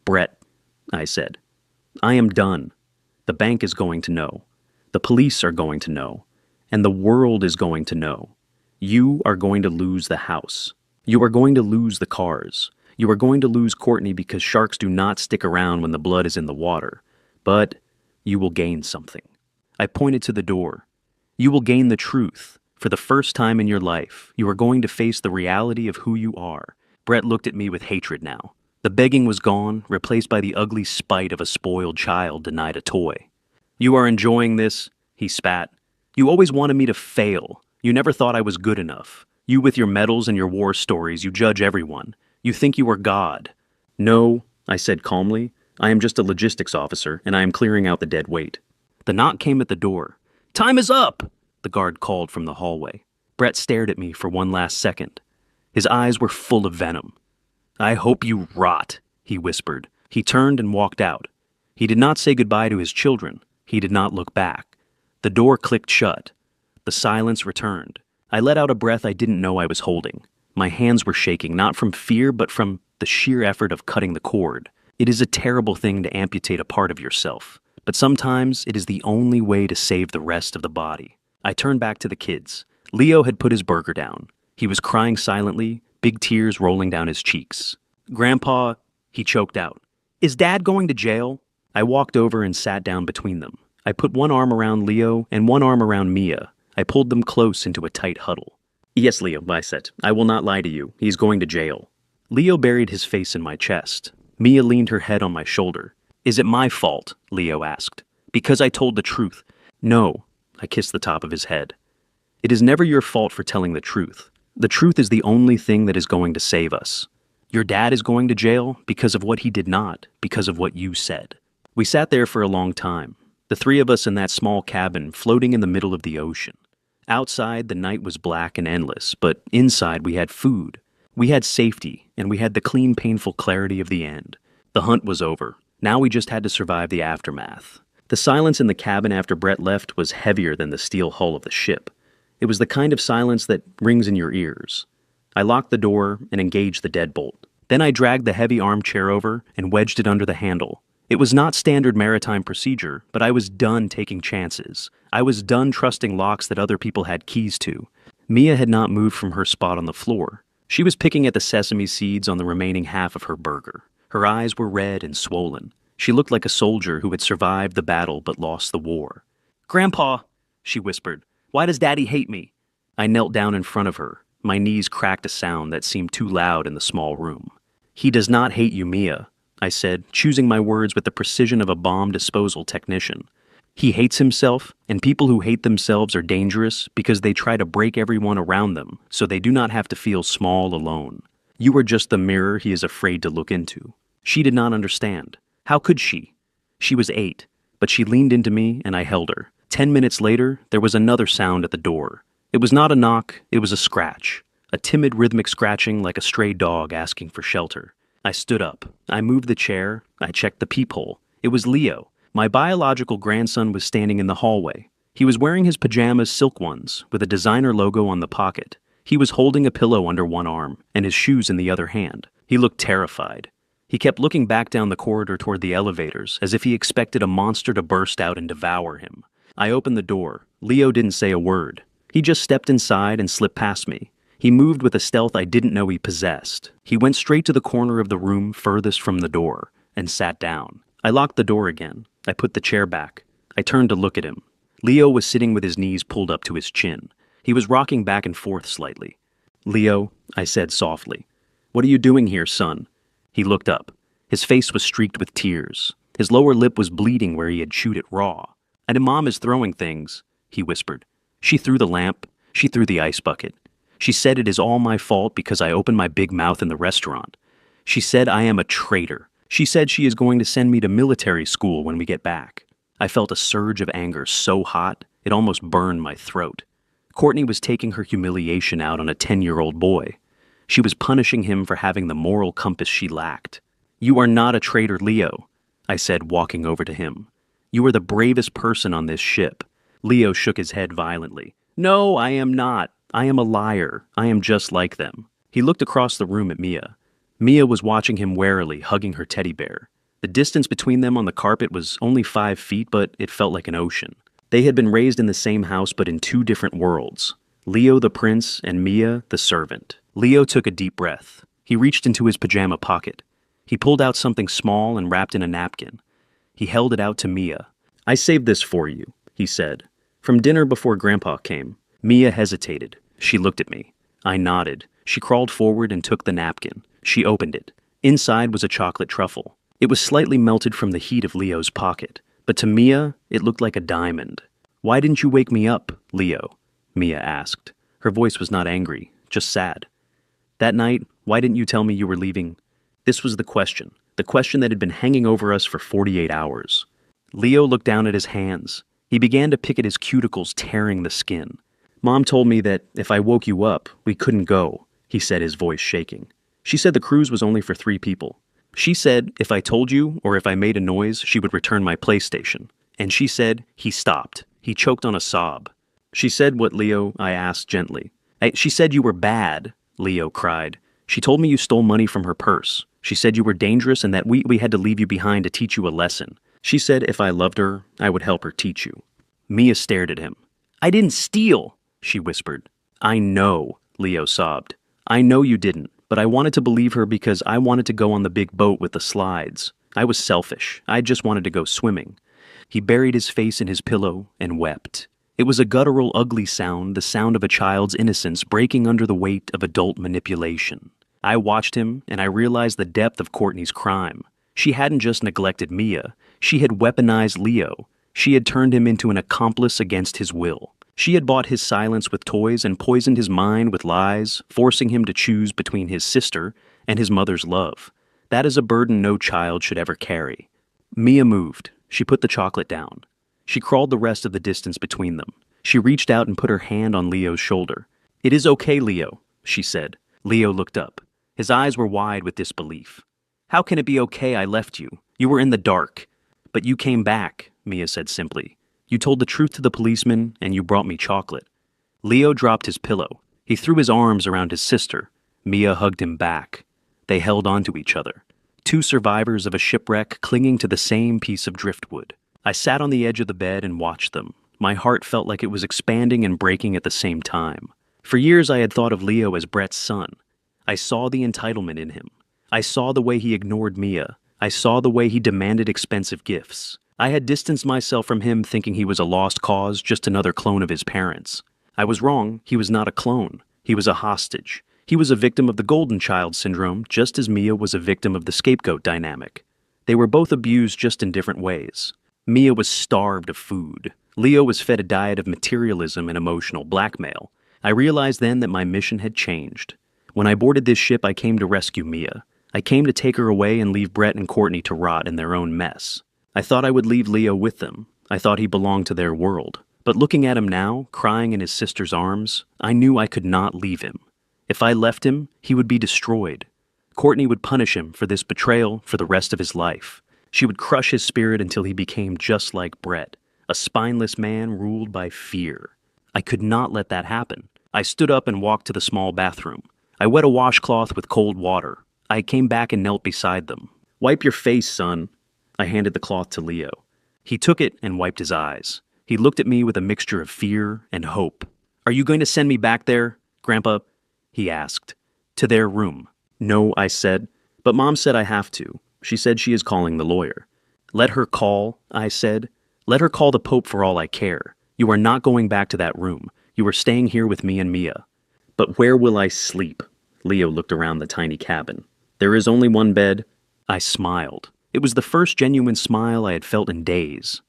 Brett, I said. I am done. The bank is going to know. The police are going to know. And the world is going to know. You are going to lose the house. You are going to lose the cars. You are going to lose Courtney because sharks do not stick around when the blood is in the water. But you will gain something. I pointed to the door. You will gain the truth. For the first time in your life, you are going to face the reality of who you are. Brett looked at me with hatred now. The begging was gone, replaced by the ugly spite of a spoiled child denied a toy. You are enjoying this, he spat. You always wanted me to fail. You never thought I was good enough. You with your medals and your war stories, you judge everyone. You think you are God. No, I said calmly. I am just a logistics officer, and I am clearing out the dead weight. The knock came at the door. Time is up, the guard called from the hallway. Brett stared at me for one last second. His eyes were full of venom. I hope you rot, he whispered. He turned and walked out. He did not say goodbye to his children. He did not look back. The door clicked shut. The silence returned. I let out a breath I didn't know I was holding. My hands were shaking, not from fear, but from the sheer effort of cutting the cord. It is a terrible thing to amputate a part of yourself, but sometimes it is the only way to save the rest of the body. I turned back to the kids. Leo had put his burger down. He was crying silently, big tears rolling down his cheeks. "Grandpa," he choked out. "Is Dad going to jail?" I walked over and sat down between them. I put one arm around Leo and one arm around Mia. I pulled them close into a tight huddle. "Yes, Leo," I said. "I will not lie to you. He's going to jail." Leo buried his face in my chest. Mia leaned her head on my shoulder. "Is it my fault?" Leo asked. "Because I told the truth." "No." I kissed the top of his head. "It is never your fault for telling the truth. The truth is the only thing that is going to save us. Your dad is going to jail because of what he did not, because of what you said." We sat there for a long time, the three of us in that small cabin floating in the middle of the ocean. Outside, the night was black and endless, but inside we had food. We had safety, and we had the clean, painful clarity of the end. The hunt was over. Now we just had to survive the aftermath. The silence in the cabin after Brett left was heavier than the steel hull of the ship. It was the kind of silence that rings in your ears. I locked the door and engaged the deadbolt. Then I dragged the heavy armchair over and wedged it under the handle. It was not standard maritime procedure, but I was done taking chances. I was done trusting locks that other people had keys to. Mia had not moved from her spot on the floor. She was picking at the sesame seeds on the remaining half of her burger. Her eyes were red and swollen. She looked like a soldier who had survived the battle but lost the war. "Grandpa," she whispered, "why does Daddy hate me?" I knelt down in front of her. My knees cracked a sound that seemed too loud in the small room. "He does not hate you, Mia," I said, choosing my words with the precision of a bomb disposal technician. "He hates himself, and people who hate themselves are dangerous because they try to break everyone around them so they do not have to feel small alone. You are just the mirror he is afraid to look into." She did not understand. How could she? She was 8, but she leaned into me and I held her. 10 minutes later, there was another sound at the door. It was not a knock, it was a scratch. A timid rhythmic scratching like a stray dog asking for shelter. I stood up. I moved the chair. I checked the peephole. It was Leo. My biological grandson was standing in the hallway. He was wearing his pajamas, silk ones, with a designer logo on the pocket. He was holding a pillow under one arm and his shoes in the other hand. He looked terrified. He kept looking back down the corridor toward the elevators as if he expected a monster to burst out and devour him. I opened the door. Leo didn't say a word. He just stepped inside and slipped past me. He moved with a stealth I didn't know he possessed. He went straight to the corner of the room furthest from the door and sat down. I locked the door again. I put the chair back. I turned to look at him. Leo was sitting with his knees pulled up to his chin. He was rocking back and forth slightly. "Leo," I said softly, "what are you doing here, son?" He looked up. His face was streaked with tears. His lower lip was bleeding where he had chewed it raw. "And Mom is throwing things," he whispered. "She threw the lamp. She threw the ice bucket. She said it is all my fault because I opened my big mouth in the restaurant. She said I am a traitor. She said she is going to send me to military school when we get back." I felt a surge of anger so hot, it almost burned my throat. Courtney was taking her humiliation out on a 10-year-old boy. She was punishing him for having the moral compass she lacked. "You are not a traitor, Leo," I said, walking over to him. "You are the bravest person on this ship." Leo shook his head violently. "No, I am not. I am a liar. I am just like them." He looked across the room at Mia. Mia was watching him warily, hugging her teddy bear. The distance between them on the carpet was only 5 feet, but it felt like an ocean. They had been raised in the same house, but in 2 different worlds. Leo the prince and Mia the servant. Leo took a deep breath. He reached into his pajama pocket. He pulled out something small and wrapped in a napkin. He held it out to Mia. "I saved this for you," he said. "From dinner before Grandpa came." Mia hesitated. She looked at me. I nodded. She crawled forward and took the napkin. She opened it. Inside was a chocolate truffle. It was slightly melted from the heat of Leo's pocket, but to Mia, it looked like a diamond. "Why didn't you wake me up, Leo?" Mia asked. Her voice was not angry, just sad. "That night, why didn't you tell me you were leaving?" This was the question that had been hanging over us for 48 hours. Leo looked down at his hands. He began to pick at his cuticles, tearing the skin. "Mom told me that if I woke you up, we couldn't go," he said, his voice shaking. "She said the cruise was only for 3 people. She said if I told you or if I made a noise, she would return my PlayStation. And she said," he stopped. He choked on a sob. She said what, Leo? I asked gently. She said you were bad, Leo cried. She told me you stole money from her purse. She said you were dangerous and that we had to leave you behind to teach you a lesson. She said if I loved her, I would help her teach you. Mia stared at him. I didn't steal, she whispered. I know, Leo sobbed. I know you didn't, but I wanted to believe her because I wanted to go on the big boat with the slides. I was selfish. I just wanted to go swimming. He buried his face in his pillow and wept. It was a guttural, ugly sound, the sound of a child's innocence breaking under the weight of adult manipulation. I watched him, and I realized the depth of Courtney's crime. She hadn't just neglected Mia. She had weaponized Leo. She had turned him into an accomplice against his will. She had bought his silence with toys and poisoned his mind with lies, forcing him to choose between his sister and his mother's love. That is a burden no child should ever carry. Mia moved. She put the chocolate down. She crawled the rest of the distance between them. She reached out and put her hand on Leo's shoulder. It is okay, Leo, she said. Leo looked up. His eyes were wide with disbelief. How can it be okay? I left you. You were in the dark. But you came back, Mia said simply. You told the truth to the policeman, and you brought me chocolate. Leo dropped his pillow. He threw his arms around his sister. Mia hugged him back. They held on to each other. Two survivors of a shipwreck clinging to the same piece of driftwood. I sat on the edge of the bed and watched them. My heart felt like it was expanding and breaking at the same time. For years I had thought of Leo as Brett's son. I saw the entitlement in him. I saw the way he ignored Mia. I saw the way he demanded expensive gifts. I had distanced myself from him thinking he was a lost cause, just another clone of his parents. I was wrong. He was not a clone. He was a hostage. He was a victim of the golden child syndrome, just as Mia was a victim of the scapegoat dynamic. They were both abused just in different ways. Mia was starved of food. Leo was fed a diet of materialism and emotional blackmail. I realized then that my mission had changed. When I boarded this ship, I came to rescue Mia. I came to take her away and leave Brett and Courtney to rot in their own mess. I thought I would leave Leo with them. I thought he belonged to their world. But looking at him now, crying in his sister's arms, I knew I could not leave him. If I left him, he would be destroyed. Courtney would punish him for this betrayal for the rest of his life. She would crush his spirit until he became just like Brett, a spineless man ruled by fear. I could not let that happen. I stood up and walked to the small bathroom. I wet a washcloth with cold water. I came back and knelt beside them. Wipe your face, son. I handed the cloth to Leo. He took it and wiped his eyes. He looked at me with a mixture of fear and hope. Are you going to send me back there, Grandpa? He asked. To their room. No, I said. But Mom said I have to. She said she is calling the lawyer. Let her call, I said. Let her call the Pope for all I care. You are not going back to that room. You are staying here with me and Mia. But where will I sleep? Leo looked around the tiny cabin. There is only one bed. I smiled. It was the first genuine smile I had felt in days.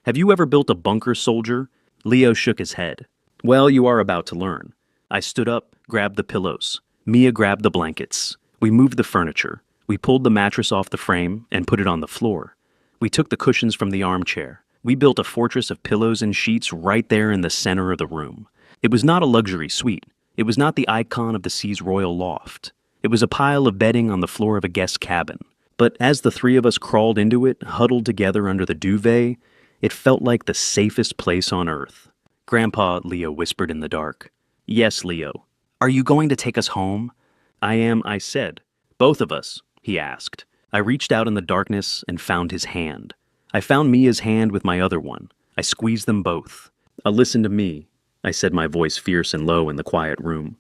Have you ever built a bunker, soldier? Leo shook his head. Well, you are about to learn. I stood up, grabbed the pillows. Mia grabbed the blankets. We moved the furniture. We pulled the mattress off the frame and put it on the floor. We took the cushions from the armchair. We built a fortress of pillows and sheets right there in the center of the room. It was not a luxury suite. It was not the icon of the sea's royal loft. It was a pile of bedding on the floor of a guest cabin. But as the three of us crawled into it, huddled together under the duvet, it felt like the safest place on earth. Grandpa, Leo whispered in the dark. Yes, Leo. Are you going to take us home? I am, I said. Both of us, he asked. I reached out in the darkness and found his hand. I found Mia's hand with my other one. I squeezed them both. Listen to me, I said, my voice fierce and low in the quiet room.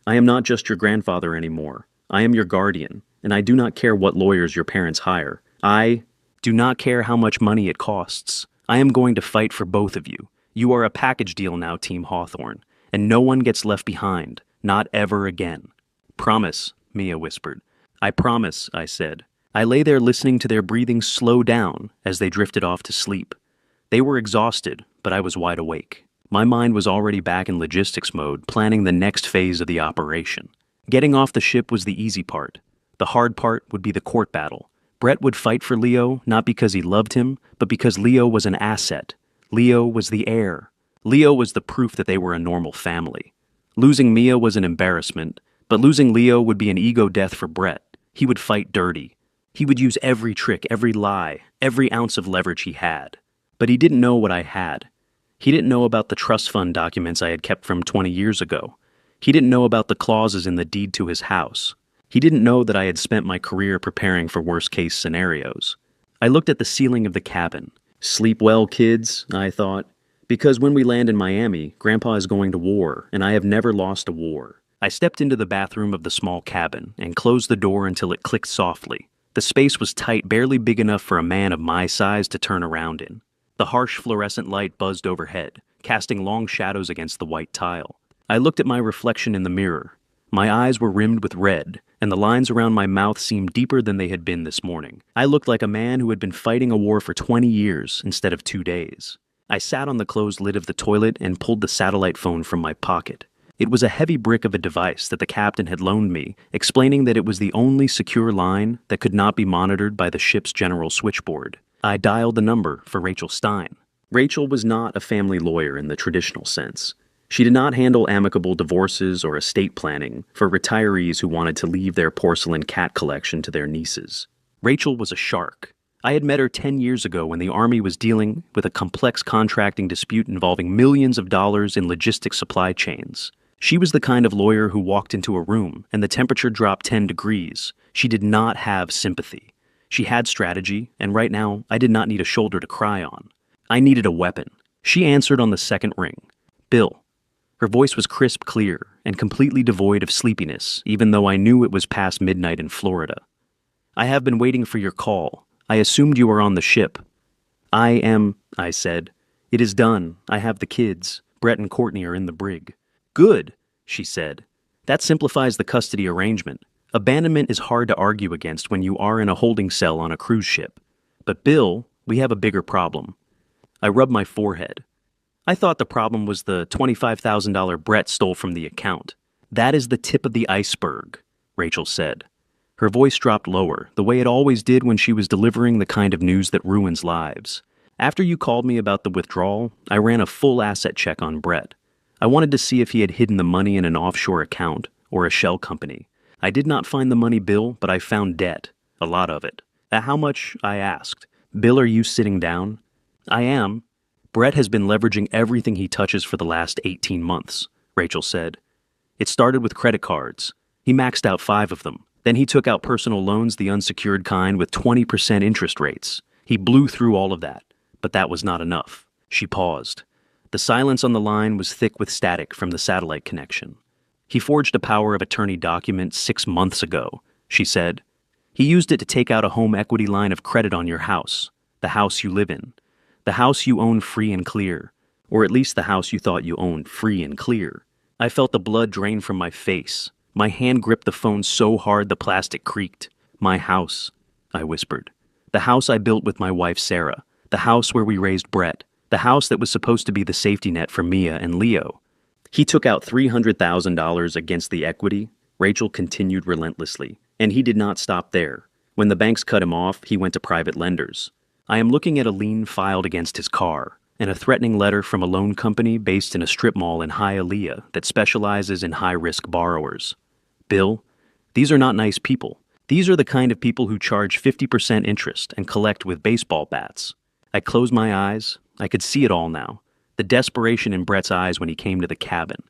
I am not just your grandfather anymore. I am your guardian, and I do not care what lawyers your parents hire. I do not care how much money it costs. I am going to fight for both of you. You are a package deal now, Team Hawthorne, and no one gets left behind, not ever again. Promise, Mia whispered. I promise, I said. I lay there listening to their breathing slow down as they drifted off to sleep. They were exhausted, but I was wide awake. My mind was already back in logistics mode, planning the next phase of the operation. Getting off the ship was the easy part. The hard part would be the court battle. Brett would fight for Leo, not because he loved him, but because Leo was an asset. Leo was the heir. Leo was the proof that they were a normal family. Losing Mia was an embarrassment, but losing Leo would be an ego death for Brett. He would fight dirty. He would use every trick, every lie, every ounce of leverage he had. But he didn't know what I had. He didn't know about the trust fund documents I had kept from 20 years ago. He didn't know about the clauses in the deed to his house. He didn't know that I had spent my career preparing for worst-case scenarios. I looked at the ceiling of the cabin. Sleep well, kids, I thought. Because when we land in Miami, Grandpa is going to war, and I have never lost a war. I stepped into the bathroom of the small cabin and closed the door until it clicked softly. The space was tight, barely big enough for a man of my size to turn around in. The harsh fluorescent light buzzed overhead, casting long shadows against the white tile. I looked at my reflection in the mirror. My eyes were rimmed with red, and the lines around my mouth seemed deeper than they had been this morning. I looked like a man who had been fighting a war for 20 years instead of 2 days. I sat on the closed lid of the toilet and pulled the satellite phone from my pocket. It was a heavy brick of a device that the captain had loaned me, explaining that it was the only secure line that could not be monitored by the ship's general switchboard. I dialed the number for Rachel Stein. Rachel was not a family lawyer in the traditional sense. She did not handle amicable divorces or estate planning for retirees who wanted to leave their porcelain cat collection to their nieces. Rachel was a shark. I had met her 10 years ago when the Army was dealing with a complex contracting dispute involving millions of dollars in logistic supply chains. She was the kind of lawyer who walked into a room and the temperature dropped 10 degrees. She did not have sympathy. She had strategy, and right now, I did not need a shoulder to cry on. I needed a weapon. She answered on the second ring. Bill. Her voice was crisp clear and completely devoid of sleepiness, even though I knew it was past midnight in Florida. I have been waiting for your call. I assumed you were on the ship. I am, I said. It is done. I have the kids. Brett and Courtney are in the brig. Good, she said. That simplifies the custody arrangement. Abandonment is hard to argue against when you are in a holding cell on a cruise ship. But Bill, we have a bigger problem. I rubbed my forehead. I thought the problem was the $25,000 Brett stole from the account. That is the tip of the iceberg, Rachel said. Her voice dropped lower, the way it always did when she was delivering the kind of news that ruins lives. After you called me about the withdrawal, I ran a full asset check on Brett. I wanted to see if he had hidden the money in an offshore account or a shell company. I did not find the money, Bill, but I found debt. A lot of it. How much? I asked. Bill, are you sitting down? I am. Brett has been leveraging everything he touches for the last 18 months, Rachel said. It started with credit cards. He maxed out 5 of them. Then he took out personal loans, the unsecured kind, with 20% interest rates. He blew through all of that, but that was not enough. She paused. The silence on the line was thick with static from the satellite connection. He forged a power of attorney document 6 months ago, she said. He used it to take out a home equity line of credit on your house, the house you live in, the house you own free and clear, or at least the house you thought you owned free and clear. I felt the blood drain from my face. My hand gripped the phone so hard the plastic creaked. My house, I whispered. The house I built with my wife Sarah, the house where we raised Brett, the house that was supposed to be the safety net for Mia and Leo. He took out $300,000 against the equity, Rachel continued relentlessly, and he did not stop there. When the banks cut him off, he went to private lenders. I am looking at a lien filed against his car, and a threatening letter from a loan company based in a strip mall in Hialeah that specializes in high-risk borrowers. Bill, these are not nice people. These are the kind of people who charge 50% interest and collect with baseball bats. I closed my eyes. I could see it all now. The desperation in Brett's eyes when he came to the cabin.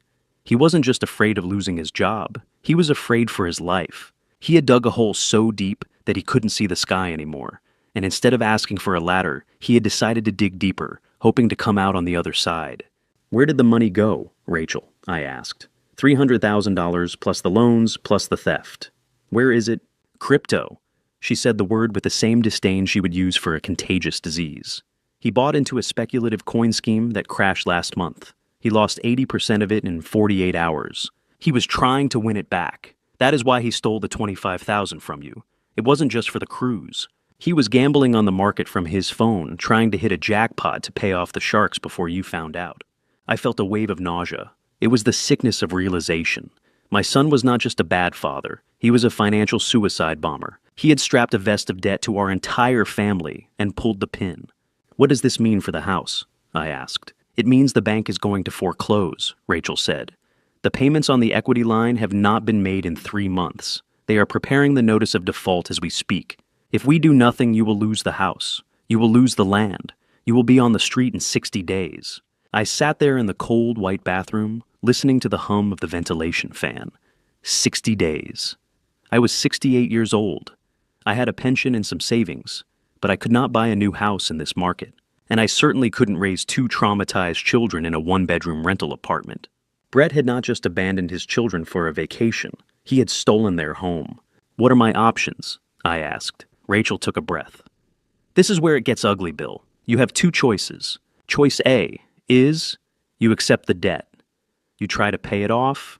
He wasn't just afraid of losing his job. He was afraid for his life. He had dug a hole so deep that he couldn't see the sky anymore. And instead of asking for a ladder, he had decided to dig deeper, hoping to come out on the other side. Where did the money go, Rachel? I asked. $300,000 plus the loans plus the theft. Where is it? Crypto. She said the word with the same disdain she would use for a contagious disease. He bought into a speculative coin scheme that crashed last month. He lost 80% of it in 48 hours. He was trying to win it back. That is why he stole the $25,000 from you. It wasn't just for the cruise. He was gambling on the market from his phone, trying to hit a jackpot to pay off the sharks before you found out. I felt a wave of nausea. It was the sickness of realization. My son was not just a bad father. He was a financial suicide bomber. He had strapped a vest of debt to our entire family and pulled the pin. What does this mean for the house? I asked. It means the bank is going to foreclose, Rachel said. The payments on the equity line have not been made in 3 months. They are preparing the notice of default as we speak. If we do nothing, you will lose the house. You will lose the land. You will be on the street in 60 days. I sat there in the cold white bathroom, listening to the hum of the ventilation fan. 60 days. I was 68 years old. I had a pension and some savings, but I could not buy a new house in this market, and I certainly couldn't raise two traumatized children in a one-bedroom rental apartment. Brett had not just abandoned his children for a vacation, he had stolen their home. What are my options? I asked. Rachel took a breath. This is where it gets ugly, Bill. You have two choices. Choice A is you accept the debt. You try to pay it off.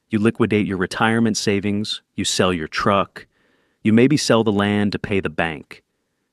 You liquidate your retirement savings. You sell your truck. You maybe sell the land to pay the bank.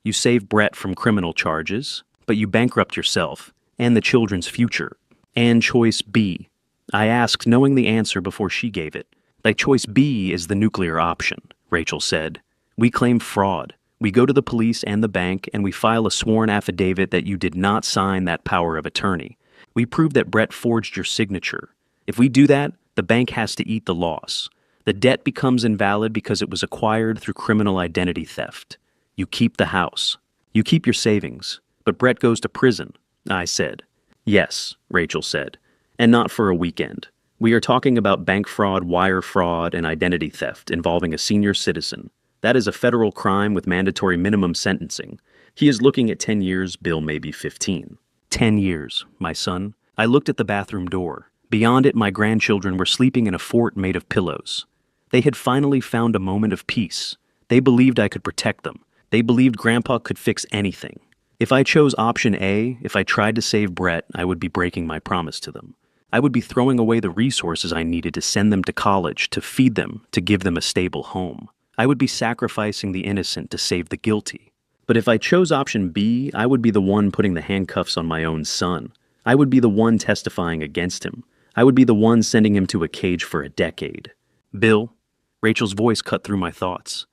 You save Brett from criminal charges, but you bankrupt yourself and the children's future. And choice B. I asked, knowing the answer before she gave it. Like choice B is the nuclear option, Rachel said. We claim fraud. We go to the police and the bank and we file a sworn affidavit that you did not sign that power of attorney. We prove that Brett forged your signature. If we do that, the bank has to eat the loss. The debt becomes invalid because it was acquired through criminal identity theft. You keep the house. You keep your savings. But Brett goes to prison, I said. Yes, Rachel said. And not for a weekend. We are talking about bank fraud, wire fraud, and identity theft involving a senior citizen. That is a federal crime with mandatory minimum sentencing. He is looking at 10 years, Bill maybe 15. 10 years, my son. I looked at the bathroom door. Beyond it, my grandchildren were sleeping in a fort made of pillows. They had finally found a moment of peace. They believed I could protect them. They believed Grandpa could fix anything. If I chose option A, if I tried to save Brett, I would be breaking my promise to them. I would be throwing away the resources I needed to send them to college, to feed them, to give them a stable home. I would be sacrificing the innocent to save the guilty. But if I chose option B, I would be the one putting the handcuffs on my own son. I would be the one testifying against him. I would be the one sending him to a cage for a decade. Bill, Rachel's voice cut through my thoughts.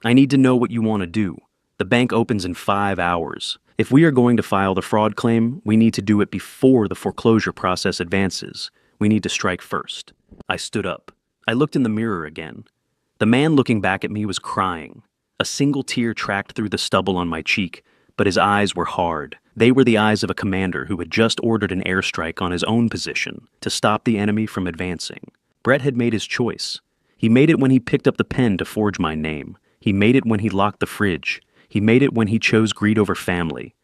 I need to know what you want to do. The bank opens in 5 hours. If we are going to file the fraud claim, we need to do it before the foreclosure process advances. We need to strike first. I stood up. I looked in the mirror again. The man looking back at me was crying. A single tear tracked through the stubble on my cheek, but his eyes were hard. They were the eyes of a commander who had just ordered an airstrike on his own position to stop the enemy from advancing. Brett had made his choice. He made it when he picked up the pen to forge my name. He made it when he locked the fridge. He made it when he chose greed over family.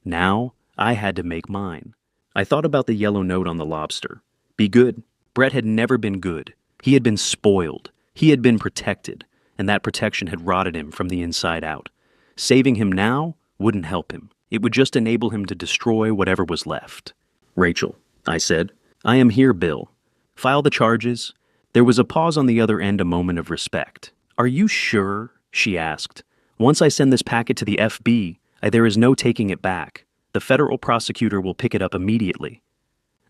Now, I had to make mine. I thought about the yellow note on the lobster. Be good. Brett had never been good. He had been spoiled. He had been protected, and that protection had rotted him from the inside out. Saving him now wouldn't help him. It would just enable him to destroy whatever was left. Rachel, I said, I am here, Bill. File the charges. There was a pause on the other end, a moment of respect. Are you sure? She asked. Once I send this packet to the FB, there is no taking it back. The federal prosecutor will pick it up immediately.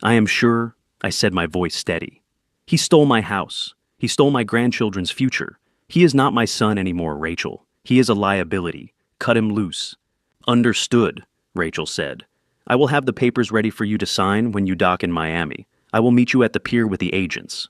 I am sure, I said, my voice steady. He stole my house. He stole my grandchildren's future. He is not my son anymore, Rachel. He is a liability. Cut him loose. Understood, Rachel said. I will have the papers ready for you to sign when you dock in Miami. I will meet you at the pier with the agents.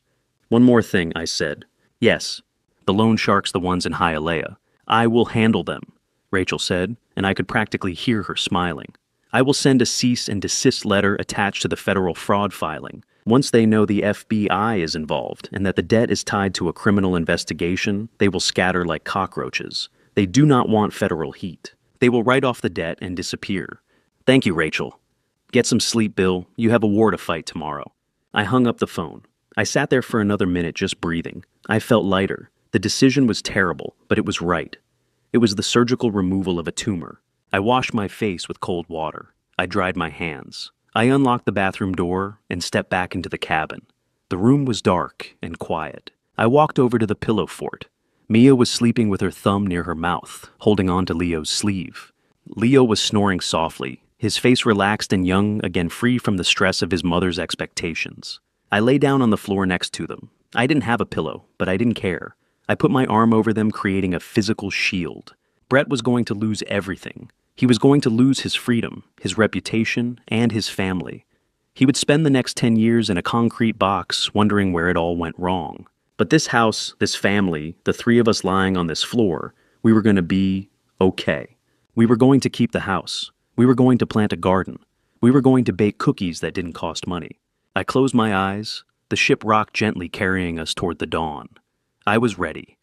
One more thing, I said. Yes, the loan sharks, the ones in Hialeah. I will handle them, Rachel said, and I could practically hear her smiling. I will send a cease and desist letter attached to the federal fraud filing. Once they know the FBI is involved and that the debt is tied to a criminal investigation, they will scatter like cockroaches. They do not want federal heat. They will write off the debt and disappear. Thank you, Rachel. Get some sleep, Bill. You have a war to fight tomorrow. I hung up the phone. I sat there for another minute just breathing. I felt lighter. The decision was terrible, but it was right. It was the surgical removal of a tumor. I washed my face with cold water. I dried my hands. I unlocked the bathroom door and stepped back into the cabin. The room was dark and quiet. I walked over to the pillow fort. Mia was sleeping with her thumb near her mouth, holding on to Leo's sleeve. Leo was snoring softly, his face relaxed and young, again free from the stress of his mother's expectations. I lay down on the floor next to them. I didn't have a pillow, but I didn't care. I put my arm over them, creating a physical shield. Brett was going to lose everything. He was going to lose his freedom, his reputation, and his family. He would spend the next 10 years in a concrete box, wondering where it all went wrong. But this house, this family, the three of us lying on this floor, we were going to be okay. We were going to keep the house. We were going to plant a garden. We were going to bake cookies that didn't cost money. I closed my eyes. The ship rocked gently, carrying us toward the dawn. I was ready.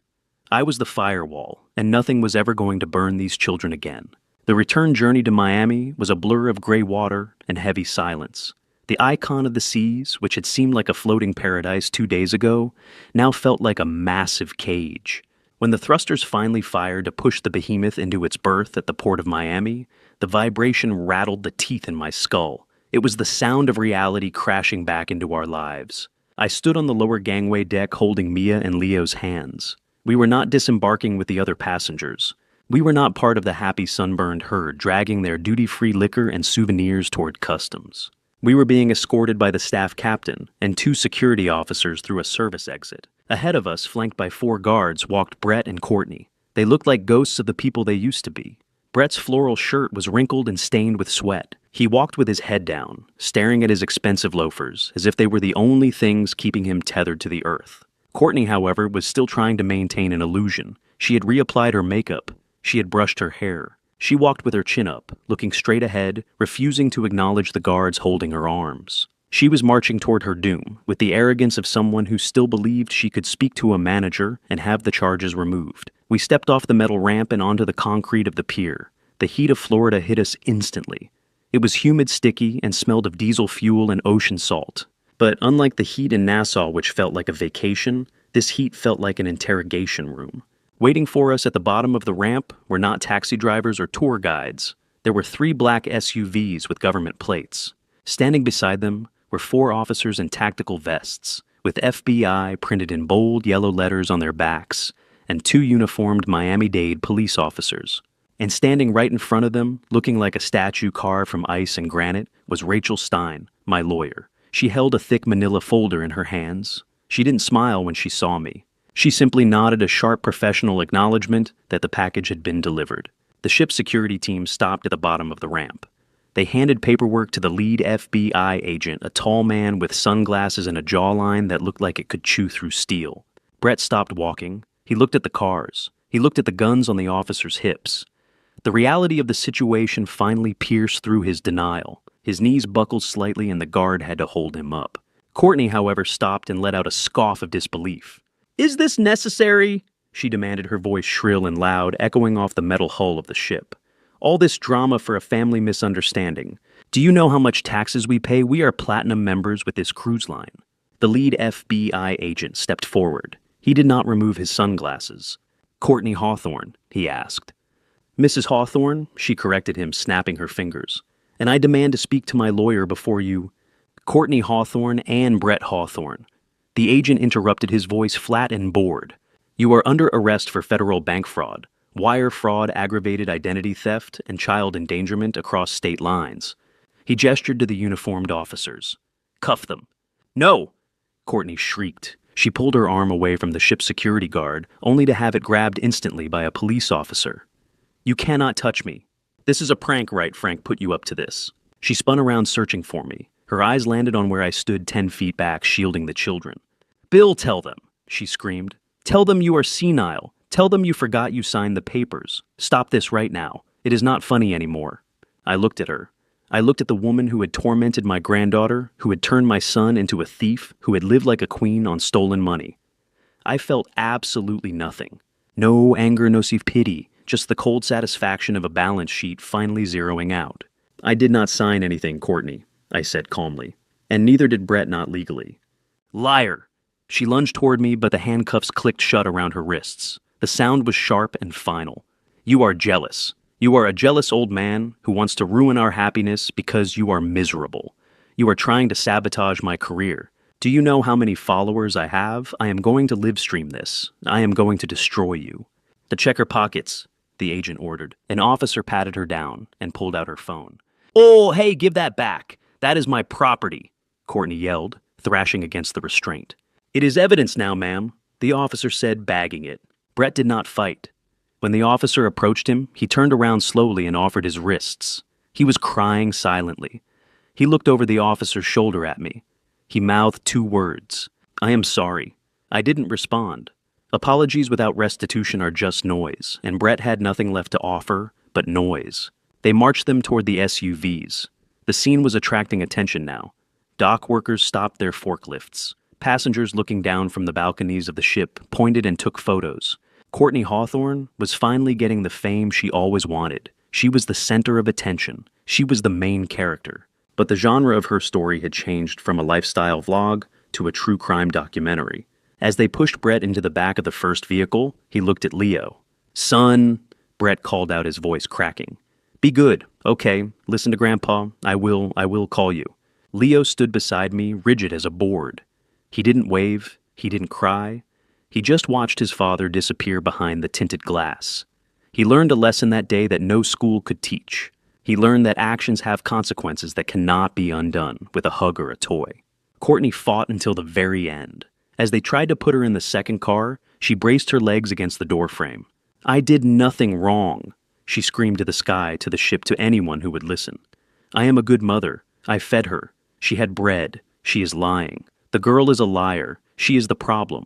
I was the firewall, and nothing was ever going to burn these children again. The return journey to Miami was a blur of gray water and heavy silence. The icon of the seas, which had seemed like a floating paradise 2 days ago, now felt like a massive cage. When the thrusters finally fired to push the behemoth into its berth at the port of Miami, the vibration rattled the teeth in my skull. It was the sound of reality crashing back into our lives. I stood on the lower gangway deck holding Mia and Leo's hands. We were not disembarking with the other passengers. We were not part of the happy sunburned herd dragging their duty-free liquor and souvenirs toward customs. We were being escorted by the staff captain and 2 security officers through a service exit. Ahead of us, flanked by 4 guards, walked Brett and Courtney. They looked like ghosts of the people they used to be. Brett's floral shirt was wrinkled and stained with sweat. He walked with his head down, staring at his expensive loafers, as if they were the only things keeping him tethered to the earth. Courtney, however, was still trying to maintain an illusion. She had reapplied her makeup. She had brushed her hair. She walked with her chin up, looking straight ahead, refusing to acknowledge the guards holding her arms. She was marching toward her doom, with the arrogance of someone who still believed she could speak to a manager and have the charges removed. We stepped off the metal ramp and onto the concrete of the pier. The heat of Florida hit us instantly. It was humid, sticky, and smelled of diesel fuel and ocean salt. But unlike the heat in Nassau, which felt like a vacation, this heat felt like an interrogation room. Waiting for us at the bottom of the ramp were not taxi drivers or tour guides. There were 3 black SUVs with government plates. Standing beside them were 4 officers in tactical vests, with FBI printed in bold yellow letters on their backs, and 2 uniformed Miami-Dade police officers. And standing right in front of them, looking like a statue carved from ice and granite, was Rachel Stein, my lawyer. She held a thick manila folder in her hands. She didn't smile when she saw me. She simply nodded a sharp professional acknowledgement that the package had been delivered. The ship's security team stopped at the bottom of the ramp. They handed paperwork to the lead FBI agent, a tall man with sunglasses and a jawline that looked like it could chew through steel. Brett stopped walking. He looked at the cars. He looked at the guns on the officers' hips. The reality of the situation finally pierced through his denial. His knees buckled slightly and the guard had to hold him up. Courtney, however, stopped and let out a scoff of disbelief. "Is this necessary?" she demanded, her voice shrill and loud, echoing off the metal hull of the ship. "All this drama for a family misunderstanding. Do you know how much taxes we pay? We are platinum members with this cruise line." The lead FBI agent stepped forward. He did not remove his sunglasses. "Courtney Hawthorne?" he asked. "Mrs. Hawthorne," she corrected him, snapping her fingers. "And I demand to speak to my lawyer before you—" "Courtney Hawthorne and Brett Hawthorne." The agent interrupted, his voice flat and bored. "You are under arrest for federal bank fraud, wire fraud, aggravated identity theft, and child endangerment across state lines." He gestured to the uniformed officers. "Cuff them." "No!" Courtney shrieked. She pulled her arm away from the ship's security guard, only to have it grabbed instantly by a police officer. "You cannot touch me. This is a prank, right? Frank put you up to this." She spun around, searching for me. Her eyes landed on where I stood 10 feet back, shielding the children. "Bill, tell them," she screamed. "Tell them you are senile. Tell them you forgot you signed the papers. Stop this right now. It is not funny anymore." I looked at her. I looked at the woman who had tormented my granddaughter, who had turned my son into a thief, who had lived like a queen on stolen money. I felt absolutely nothing. No anger, no self-pity, just the cold satisfaction of a balance sheet finally zeroing out. "I did not sign anything, Courtney," I said calmly. "And neither did Brett, not legally." "Liar!" She lunged toward me, but the handcuffs clicked shut around her wrists. The sound was sharp and final. "You are jealous. You are a jealous old man who wants to ruin our happiness because you are miserable. You are trying to sabotage my career. Do you know how many followers I have? I am going to live stream this. I am going to destroy you." "To check her pockets," the agent ordered. An officer patted her down and pulled out her phone. "Oh, hey, give that back. That is my property," Courtney yelled, thrashing against the restraint. "It is evidence now, ma'am," the officer said, bagging it. Brett did not fight. When the officer approached him, he turned around slowly and offered his wrists. He was crying silently. He looked over the officer's shoulder at me. He mouthed 2 words. "I am sorry." I didn't respond. Apologies without restitution are just noise, and Brett had nothing left to offer but noise. They marched them toward the SUVs. The scene was attracting attention now. Dock workers stopped their forklifts. Passengers looking down from the balconies of the ship pointed and took photos. Courtney Hawthorne was finally getting the fame she always wanted. She was the center of attention. She was the main character. But the genre of her story had changed from a lifestyle vlog to a true crime documentary. As they pushed Brett into the back of the first vehicle, he looked at Leo. "Son," Brett called out, his voice cracking. "Be good. Okay, listen to Grandpa. I will call you." Leo stood beside me, rigid as a board. He didn't wave. He didn't cry. He just watched his father disappear behind the tinted glass. He learned a lesson that day that no school could teach. He learned that actions have consequences that cannot be undone with a hug or a toy. Courtney fought until the very end. As they tried to put her in the second car, she braced her legs against the doorframe. "I did nothing wrong," she screamed to the sky, to the ship, to anyone who would listen. "I am a good mother. I fed her. She had bread. She is lying. The girl is a liar. She is the problem."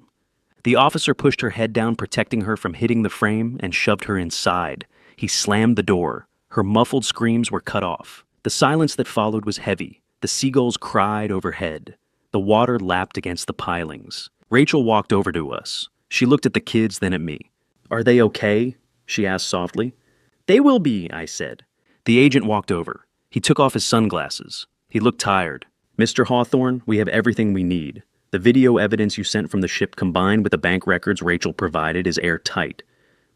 The officer pushed her head down, protecting her from hitting the frame, and shoved her inside. He slammed the door. Her muffled screams were cut off. The silence that followed was heavy. The seagulls cried overhead. The water lapped against the pilings. Rachel walked over to us. She looked at the kids, then at me. "Are they okay?" she asked softly. "They will be," I said. The agent walked over. He took off his sunglasses. He looked tired. "Mr. Hawthorne, we have everything we need. The video evidence you sent from the ship combined with the bank records Rachel provided is airtight.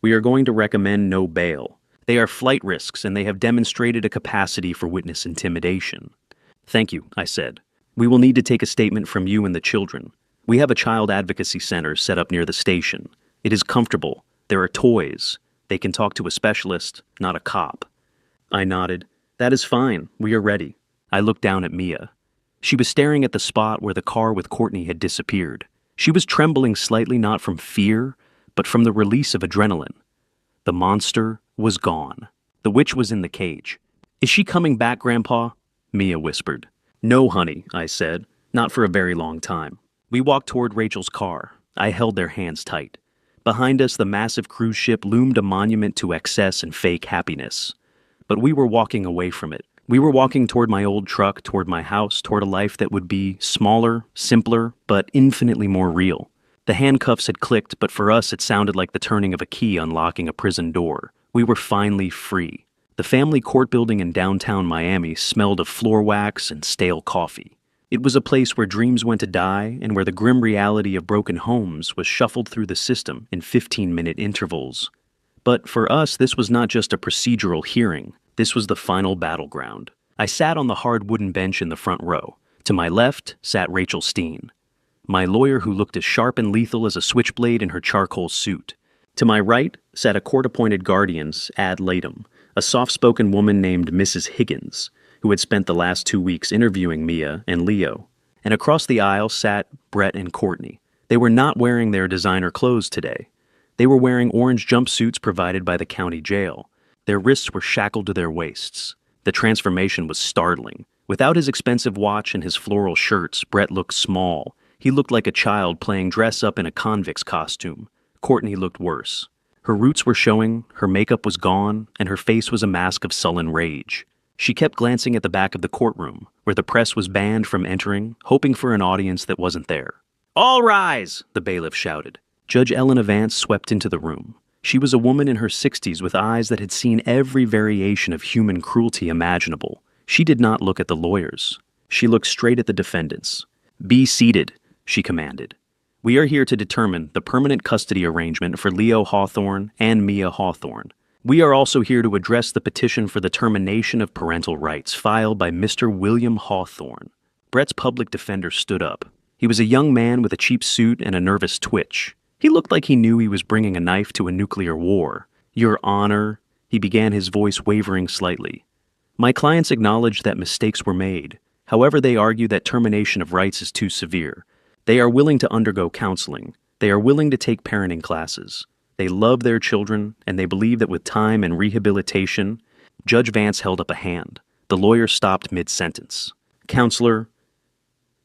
We are going to recommend no bail. They are flight risks, and they have demonstrated a capacity for witness intimidation." "Thank you," I said. "We will need to take a statement from you and the children. We have a child advocacy center set up near the station. It is comfortable. There are toys. They can talk to a specialist, not a cop." I nodded. "That is fine. We are ready." I looked down at Mia. She was staring at the spot where the car with Courtney had disappeared. She was trembling slightly, not from fear, but from the release of adrenaline. The monster was gone. The witch was in the cage. "Is she coming back, Grandpa?" Mia whispered. "No, honey," I said. "Not for a very long time." We walked toward Rachel's car. I held their hands tight. Behind us, the massive cruise ship loomed, a monument to excess and fake happiness. But we were walking away from it. We were walking toward my old truck, toward my house, toward a life that would be smaller, simpler, but infinitely more real. The handcuffs had clicked, but for us it sounded like the turning of a key unlocking a prison door. We were finally free. The family court building in downtown Miami smelled of floor wax and stale coffee. It was a place where dreams went to die and where the grim reality of broken homes was shuffled through the system in 15-minute intervals. But for us, this was not just a procedural hearing. This was the final battleground. I sat on the hard wooden bench in the front row. To my left sat Rachel Steen, my lawyer, who looked as sharp and lethal as a switchblade in her charcoal suit. To my right sat a court-appointed guardian ad litem, a soft-spoken woman named Mrs. Higgins, who had spent the last 2 weeks interviewing Mia and Leo. And across the aisle sat Brett and Courtney. They were not wearing their designer clothes today. They were wearing orange jumpsuits provided by the county jail. Their wrists were shackled to their waists. The transformation was startling. Without his expensive watch and his floral shirts, Brett looked small. He looked like a child playing dress-up in a convict's costume. Courtney looked worse. Her roots were showing, her makeup was gone, and her face was a mask of sullen rage. She kept glancing at the back of the courtroom, where the press was banned from entering, hoping for an audience that wasn't there. "All rise!" the bailiff shouted. Judge Elena Vance swept into the room. She was a woman in her 60s with eyes that had seen every variation of human cruelty imaginable. She did not look at the lawyers. She looked straight at the defendants. "Be seated," she commanded. "We are here to determine the permanent custody arrangement for Leo Hawthorne and Mia Hawthorne. We are also here to address the petition for the termination of parental rights filed by Mr. William Hawthorne." Brett's public defender stood up. He was a young man with a cheap suit and a nervous twitch. He looked like he knew he was bringing a knife to a nuclear war. "Your Honor," he began, his voice wavering slightly. "My clients acknowledge that mistakes were made. However, they argue that termination of rights is too severe. They are willing to undergo counseling. They are willing to take parenting classes. They love their children, and they believe that with time and rehabilitation..." Judge Vance held up a hand. The lawyer stopped mid-sentence. "Counselor,"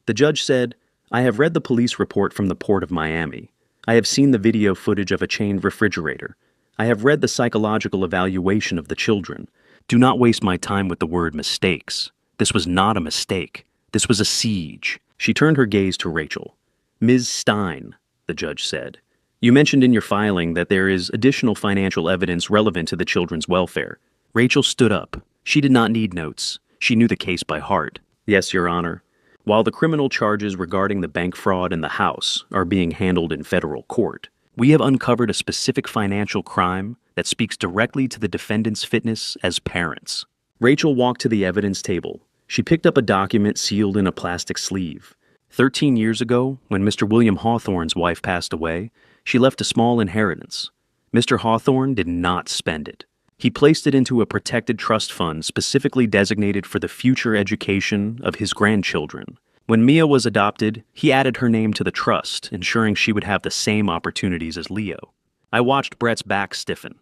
the judge said, "I have read the police report from the Port of Miami. I have seen the video footage of a chained refrigerator. I have read the psychological evaluation of the children. Do not waste my time with the word mistakes. This was not a mistake. This was a siege. She turned her gaze to Rachel. "Ms. Stein," the judge said, "you mentioned in your filing that there is additional financial evidence relevant to the children's welfare." Rachel stood up. She did not need notes. She knew the case by heart. "Yes, Your Honor. While the criminal charges regarding the bank fraud in the house are being handled in federal court, we have uncovered a specific financial crime that speaks directly to the defendant's fitness as parents." Rachel walked to the evidence table. She picked up a document sealed in a plastic sleeve. 13 years ago, when Mr. William Hawthorne's wife passed away, she left a small inheritance. Mr. Hawthorne did not spend it. He placed it into a protected trust fund specifically designated for the future education of his grandchildren. When Mia was adopted, he added her name to the trust, ensuring she would have the same opportunities as Leo. I watched Brett's back stiffen.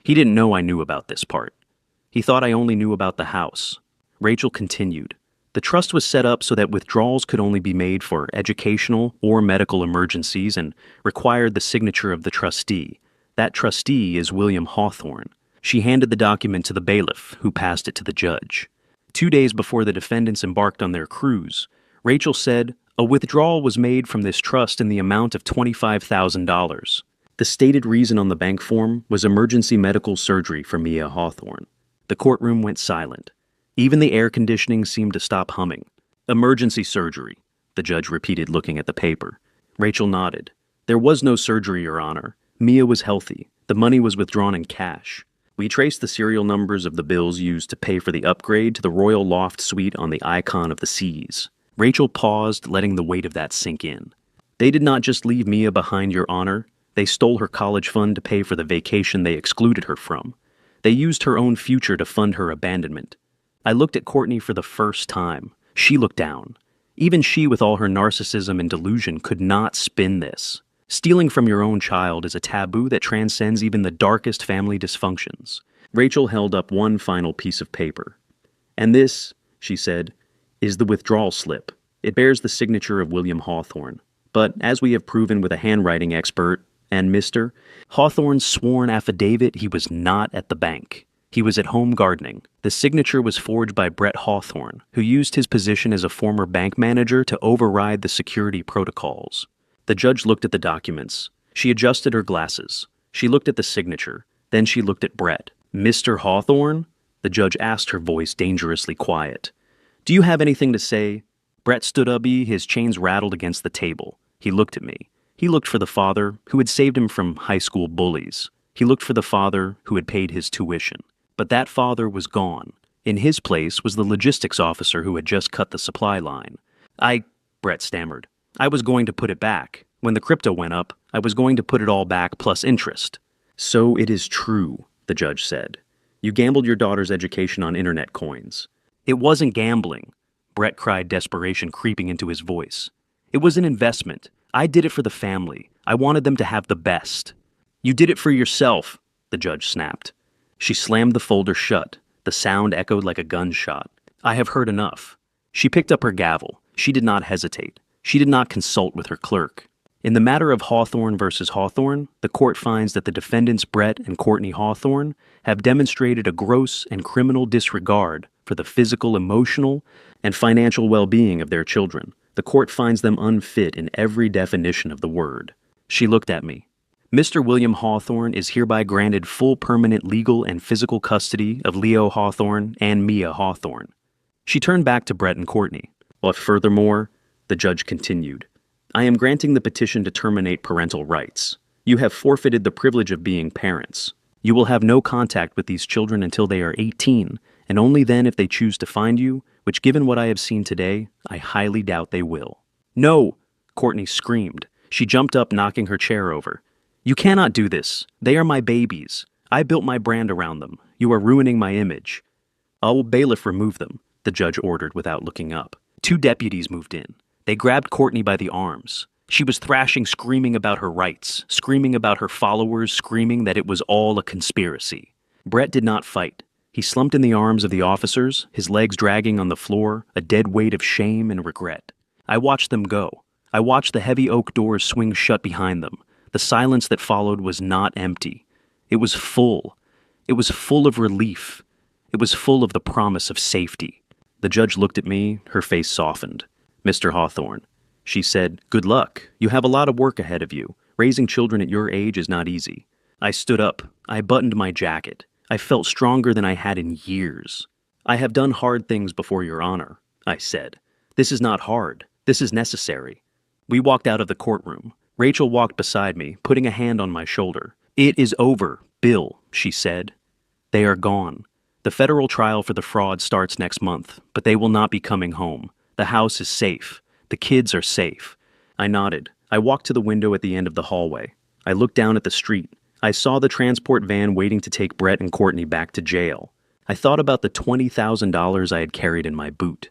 He didn't know I knew about this part. He thought I only knew about the house. Rachel continued. The trust was set up so that withdrawals could only be made for educational or medical emergencies and required the signature of the trustee. That trustee is William Hawthorne. She handed the document to the bailiff, who passed it to the judge. 2 days before the defendants embarked on their cruise, Rachel said, "A withdrawal was made from this trust in the amount of $25,000. The stated reason on the bank form was emergency medical surgery for Mia Hawthorne. The courtroom went silent. Even the air conditioning seemed to stop humming. "Emergency surgery," the judge repeated, looking at the paper. Rachel nodded. "There was no surgery, Your Honor. Mia was healthy. The money was withdrawn in cash. We traced the serial numbers of the bills used to pay for the upgrade to the Royal Loft Suite on the Icon of the Seas." Rachel paused, letting the weight of that sink in. "They did not just leave Mia behind, Your Honor. They stole her college fund to pay for the vacation they excluded her from. They used her own future to fund her abandonment." I looked at Courtney for the first time. She looked down. Even she, with all her narcissism and delusion, could not spin this. Stealing from your own child is a taboo that transcends even the darkest family dysfunctions. Rachel held up one final piece of paper. "And this," she said, "is the withdrawal slip. It bears the signature of William Hawthorne. But as we have proven with a handwriting expert and Mr. Hawthorne's sworn affidavit, he was not at the bank. He was at home gardening. The signature was forged by Brett Hawthorne, who used his position as a former bank manager to override the security protocols." The judge looked at the documents. She adjusted her glasses. She looked at the signature. Then she looked at Brett. "Mr. Hawthorne?" The judge asked, her voice dangerously quiet. "Do you have anything to say?" Brett stood up, his chains rattled against the table. He looked at me. He looked for the father who had saved him from high school bullies. He looked for the father who had paid his tuition. But that father was gone. In his place was the logistics officer who had just cut the supply line. Brett stammered. "I was going to put it back. When the crypto went up, I was going to put it all back plus interest." "So it is true," the judge said. "You gambled your daughter's education on internet coins." "It wasn't gambling," Brett cried, desperation creeping into his voice. "It was an investment. I did it for the family. I wanted them to have the best." "You did it for yourself," the judge snapped. She slammed the folder shut. The sound echoed like a gunshot. "I have heard enough." She picked up her gavel. She did not hesitate. She did not consult with her clerk. "In the matter of Hawthorne versus Hawthorne, the court finds that the defendants Brett and Courtney Hawthorne have demonstrated a gross and criminal disregard for the physical, emotional, and financial well-being of their children. The court finds them unfit in every definition of the word." She looked at me. "Mr. William Hawthorne is hereby granted full permanent legal and physical custody of Leo Hawthorne and Mia Hawthorne." She turned back to Brett and Courtney. "Well, furthermore," the judge continued, "I am granting the petition to terminate parental rights. You have forfeited the privilege of being parents. You will have no contact with these children until they are 18, and only then if they choose to find you, which, given what I have seen today, I highly doubt they will." "No!" Courtney screamed. She jumped up, knocking her chair over. "You cannot do this. They are my babies. I built my brand around them. You are ruining my image." "I'll bailiff remove them," the judge ordered without looking up. 2 deputies moved in. They grabbed Courtney by the arms. She was thrashing, screaming about her rights, screaming about her followers, screaming that it was all a conspiracy. Brett did not fight. He slumped in the arms of the officers, his legs dragging on the floor, a dead weight of shame and regret. I watched them go. I watched the heavy oak doors swing shut behind them. The silence that followed was not empty. It was full. It was full of relief. It was full of the promise of safety. The judge looked at me, her face softened. "Mr. Hawthorne," she said, "good luck. You have a lot of work ahead of you. Raising children at your age is not easy." I stood up. I buttoned my jacket. I felt stronger than I had in years. "I have done hard things before, Your Honor," I said. "This is not hard. This is necessary." We walked out of the courtroom. Rachel walked beside me, putting a hand on my shoulder. "It is over, Bill," she said. "They are gone. The federal trial for the fraud starts next month, but they will not be coming home. The house is safe. The kids are safe." I nodded. I walked to the window at the end of the hallway. I looked down at the street. I saw the transport van waiting to take Brett and Courtney back to jail. I thought about the $20,000 I had carried in my boot.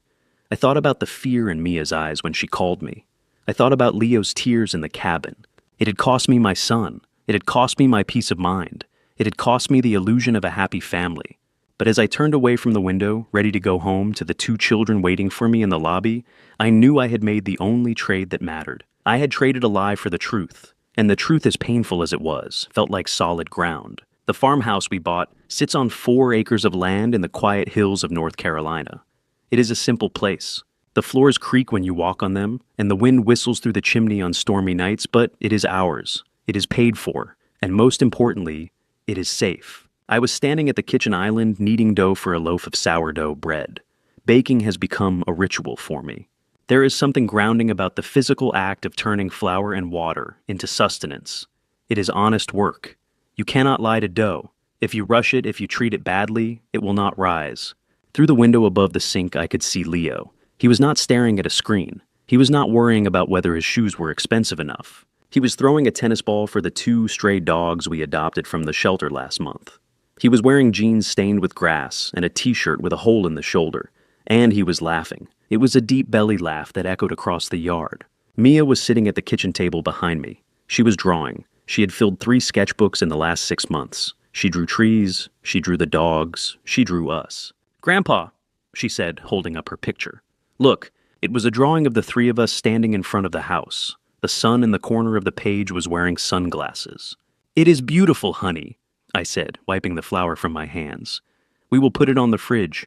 I thought about the fear in Mia's eyes when she called me. I thought about Leo's tears in the cabin. It had cost me my son. It had cost me my peace of mind. It had cost me the illusion of a happy family. But as I turned away from the window, ready to go home to the 2 children waiting for me in the lobby, I knew I had made the only trade that mattered. I had traded a lie for the truth. And the truth, as painful as it was, felt like solid ground. The farmhouse we bought sits on 4 acres of land in the quiet hills of North Carolina. It is a simple place. The floors creak when you walk on them, and the wind whistles through the chimney on stormy nights, but it is ours. It is paid for, and most importantly, it is safe. I was standing at the kitchen island kneading dough for a loaf of sourdough bread. Baking has become a ritual for me. There is something grounding about the physical act of turning flour and water into sustenance. It is honest work. You cannot lie to dough. If you rush it, if you treat it badly, it will not rise. Through the window above the sink, I could see Leo. He was not staring at a screen. He was not worrying about whether his shoes were expensive enough. He was throwing a tennis ball for the 2 stray dogs we adopted from the shelter last month. He was wearing jeans stained with grass and a t-shirt with a hole in the shoulder. And he was laughing. It was a deep belly laugh that echoed across the yard. Mia was sitting at the kitchen table behind me. She was drawing. She had filled 3 sketchbooks in the last 6 months. She drew trees. She drew the dogs. She drew us. "Grandpa," she said, holding up her picture. "Look, it was a drawing of the 3 of us standing in front of the house. The sun in the corner of the page was wearing sunglasses." "It is beautiful, honey," I said, wiping the flour from my hands. "We will put it on the fridge."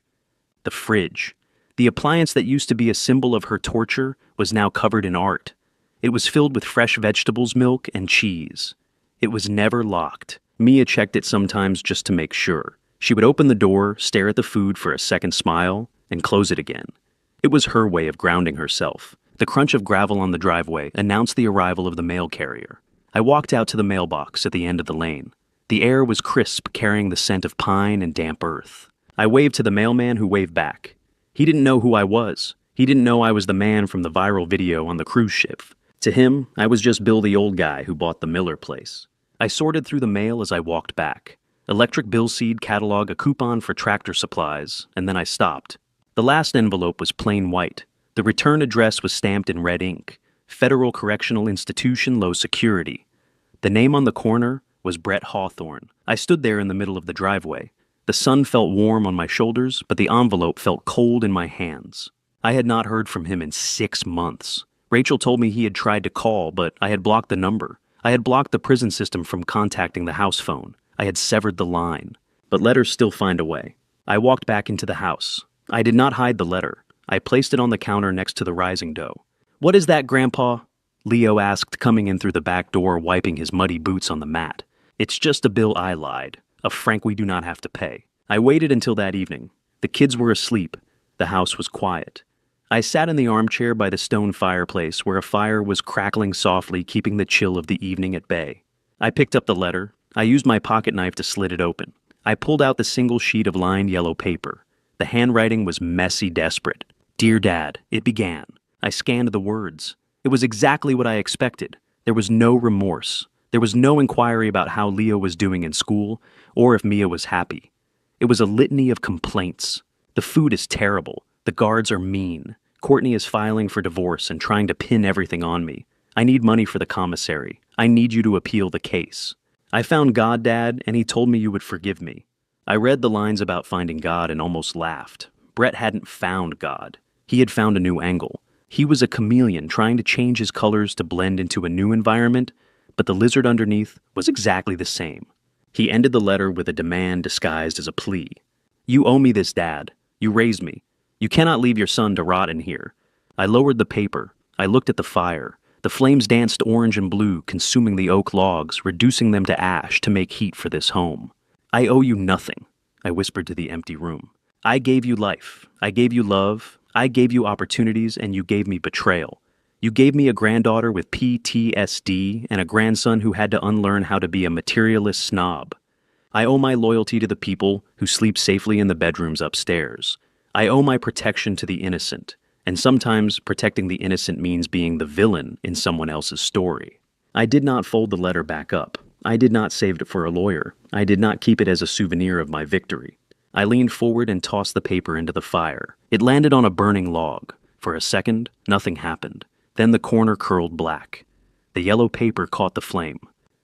The fridge. The appliance that used to be a symbol of her torture was now covered in art. It was filled with fresh vegetables, milk, and cheese. It was never locked. Mia checked it sometimes just to make sure. She would open the door, stare at the food for a second smile, and close it again. It was her way of grounding herself. The crunch of gravel on the driveway announced the arrival of the mail carrier. I walked out to the mailbox at the end of the lane. The air was crisp, carrying the scent of pine and damp earth. I waved to the mailman, who waved back. He didn't know who I was. He didn't know I was the man from the viral video on the cruise ship. To him, I was just Bill, the old guy who bought the Miller place. I sorted through the mail as I walked back. Electric Bill Seed catalog, a coupon for tractor supplies, and then I stopped. The last envelope was plain white. The return address was stamped in red ink. Federal Correctional Institution, low security. The name on the corner was Brett Hawthorne. I stood there in the middle of the driveway. The sun felt warm on my shoulders, but the envelope felt cold in my hands. I had not heard from him in 6 months. Rachel told me he had tried to call, but I had blocked the number. I had blocked the prison system from contacting the house phone. I had severed the line. But letters still find a way. I walked back into the house. I did not hide the letter. I placed it on the counter next to the rising dough. "What is that, Grandpa?" Leo asked, coming in through the back door, wiping his muddy boots on the mat. "It's just a bill I lied. A franc we do not have to pay." I waited until that evening. The kids were asleep. The house was quiet. I sat in the armchair by the stone fireplace where a fire was crackling softly, keeping the chill of the evening at bay. I picked up the letter. I used my pocket knife to slit it open. I pulled out the single sheet of lined yellow paper. The handwriting was messy, desperate. "Dear Dad," it began. I scanned the words. It was exactly what I expected. There was no remorse. There was no inquiry about how Leo was doing in school, or if Mia was happy. It was a litany of complaints. The food is terrible. The guards are mean. Courtney is filing for divorce and trying to pin everything on me. I need money for the commissary. I need you to appeal the case. I found God, Dad, and he told me you would forgive me. I read the lines about finding God and almost laughed. Brett hadn't found God. He had found a new angle. He was a chameleon trying to change his colors to blend into a new environment, but the lizard underneath was exactly the same. He ended the letter with a demand disguised as a plea. "You owe me this, Dad. You raised me. You cannot leave your son to rot in here. I lowered the paper. I looked at the fire. The flames danced orange and blue, consuming the oak logs, reducing them to ash to make heat for this home. I owe you nothing, I whispered to the empty room. I gave you life. I gave you love. I gave you opportunities, and you gave me betrayal. You gave me a granddaughter with PTSD and a grandson who had to unlearn how to be a materialist snob. I owe my loyalty to the people who sleep safely in the bedrooms upstairs. I owe my protection to the innocent, and sometimes protecting the innocent means being the villain in someone else's story. I did not fold the letter back up. I did not save it for a lawyer. I did not keep it as a souvenir of my victory. I leaned forward and tossed the paper into the fire. It landed on a burning log. For a second, nothing happened. Then the corner curled black. The yellow paper caught the flame.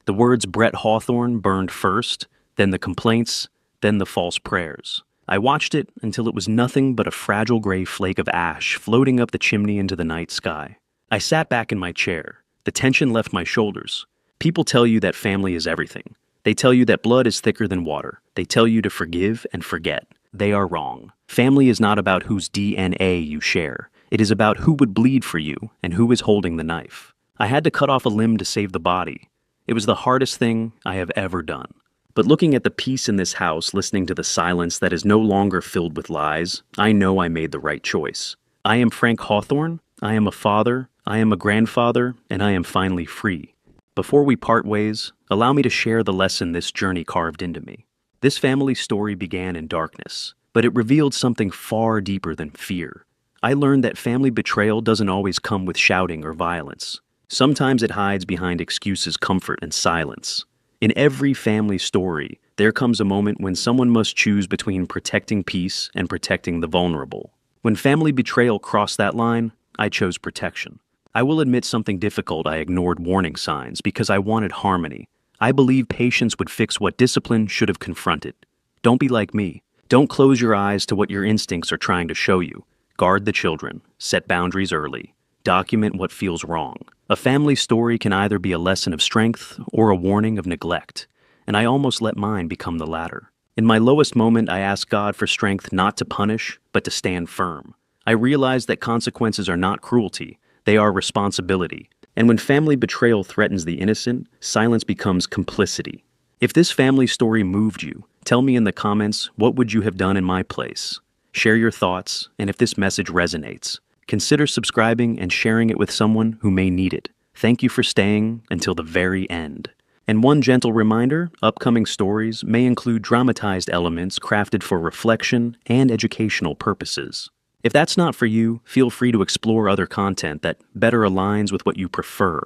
The words Brett Hawthorne burned first, then the complaints, then the false prayers. I watched it until it was nothing but a fragile gray flake of ash floating up the chimney into the night sky. I sat back in my chair. The tension left my shoulders. People tell you that family is everything. They tell you that blood is thicker than water. They tell you to forgive and forget. They are wrong. Family is not about whose DNA you share. It is about who would bleed for you and who is holding the knife. I had to cut off a limb to save the body. It was the hardest thing I have ever done. But looking at the peace in this house, listening to the silence that is no longer filled with lies, I know I made the right choice. I am Frank Hawthorne. I am a father. I am a grandfather, and I am finally free. Before we part ways, allow me to share the lesson this journey carved into me. This family story began in darkness, but it revealed something far deeper than fear. I learned that family betrayal doesn't always come with shouting or violence. Sometimes it hides behind excuses, comfort, and silence. In every family story, there comes a moment when someone must choose between protecting peace and protecting the vulnerable. When family betrayal crossed that line, I chose protection. I will admit something difficult. I ignored warning signs because I wanted harmony. I believed patience would fix what discipline should have confronted. Don't be like me. Don't close your eyes to what your instincts are trying to show you. Guard the children. Set boundaries early. Document what feels wrong. A family story can either be a lesson of strength or a warning of neglect, and I almost let mine become the latter. In my lowest moment, I asked God for strength not to punish, but to stand firm. I realized that consequences are not cruelty, they are responsibility. And when family betrayal threatens the innocent, silence becomes complicity. If this family story moved you, tell me in the comments, what would you have done in my place? Share your thoughts, and if this message resonates, consider subscribing and sharing it with someone who may need it. Thank you for staying until the very end. And one gentle reminder, upcoming stories may include dramatized elements crafted for reflection and educational purposes. If that's not for you, feel free to explore other content that better aligns with what you prefer.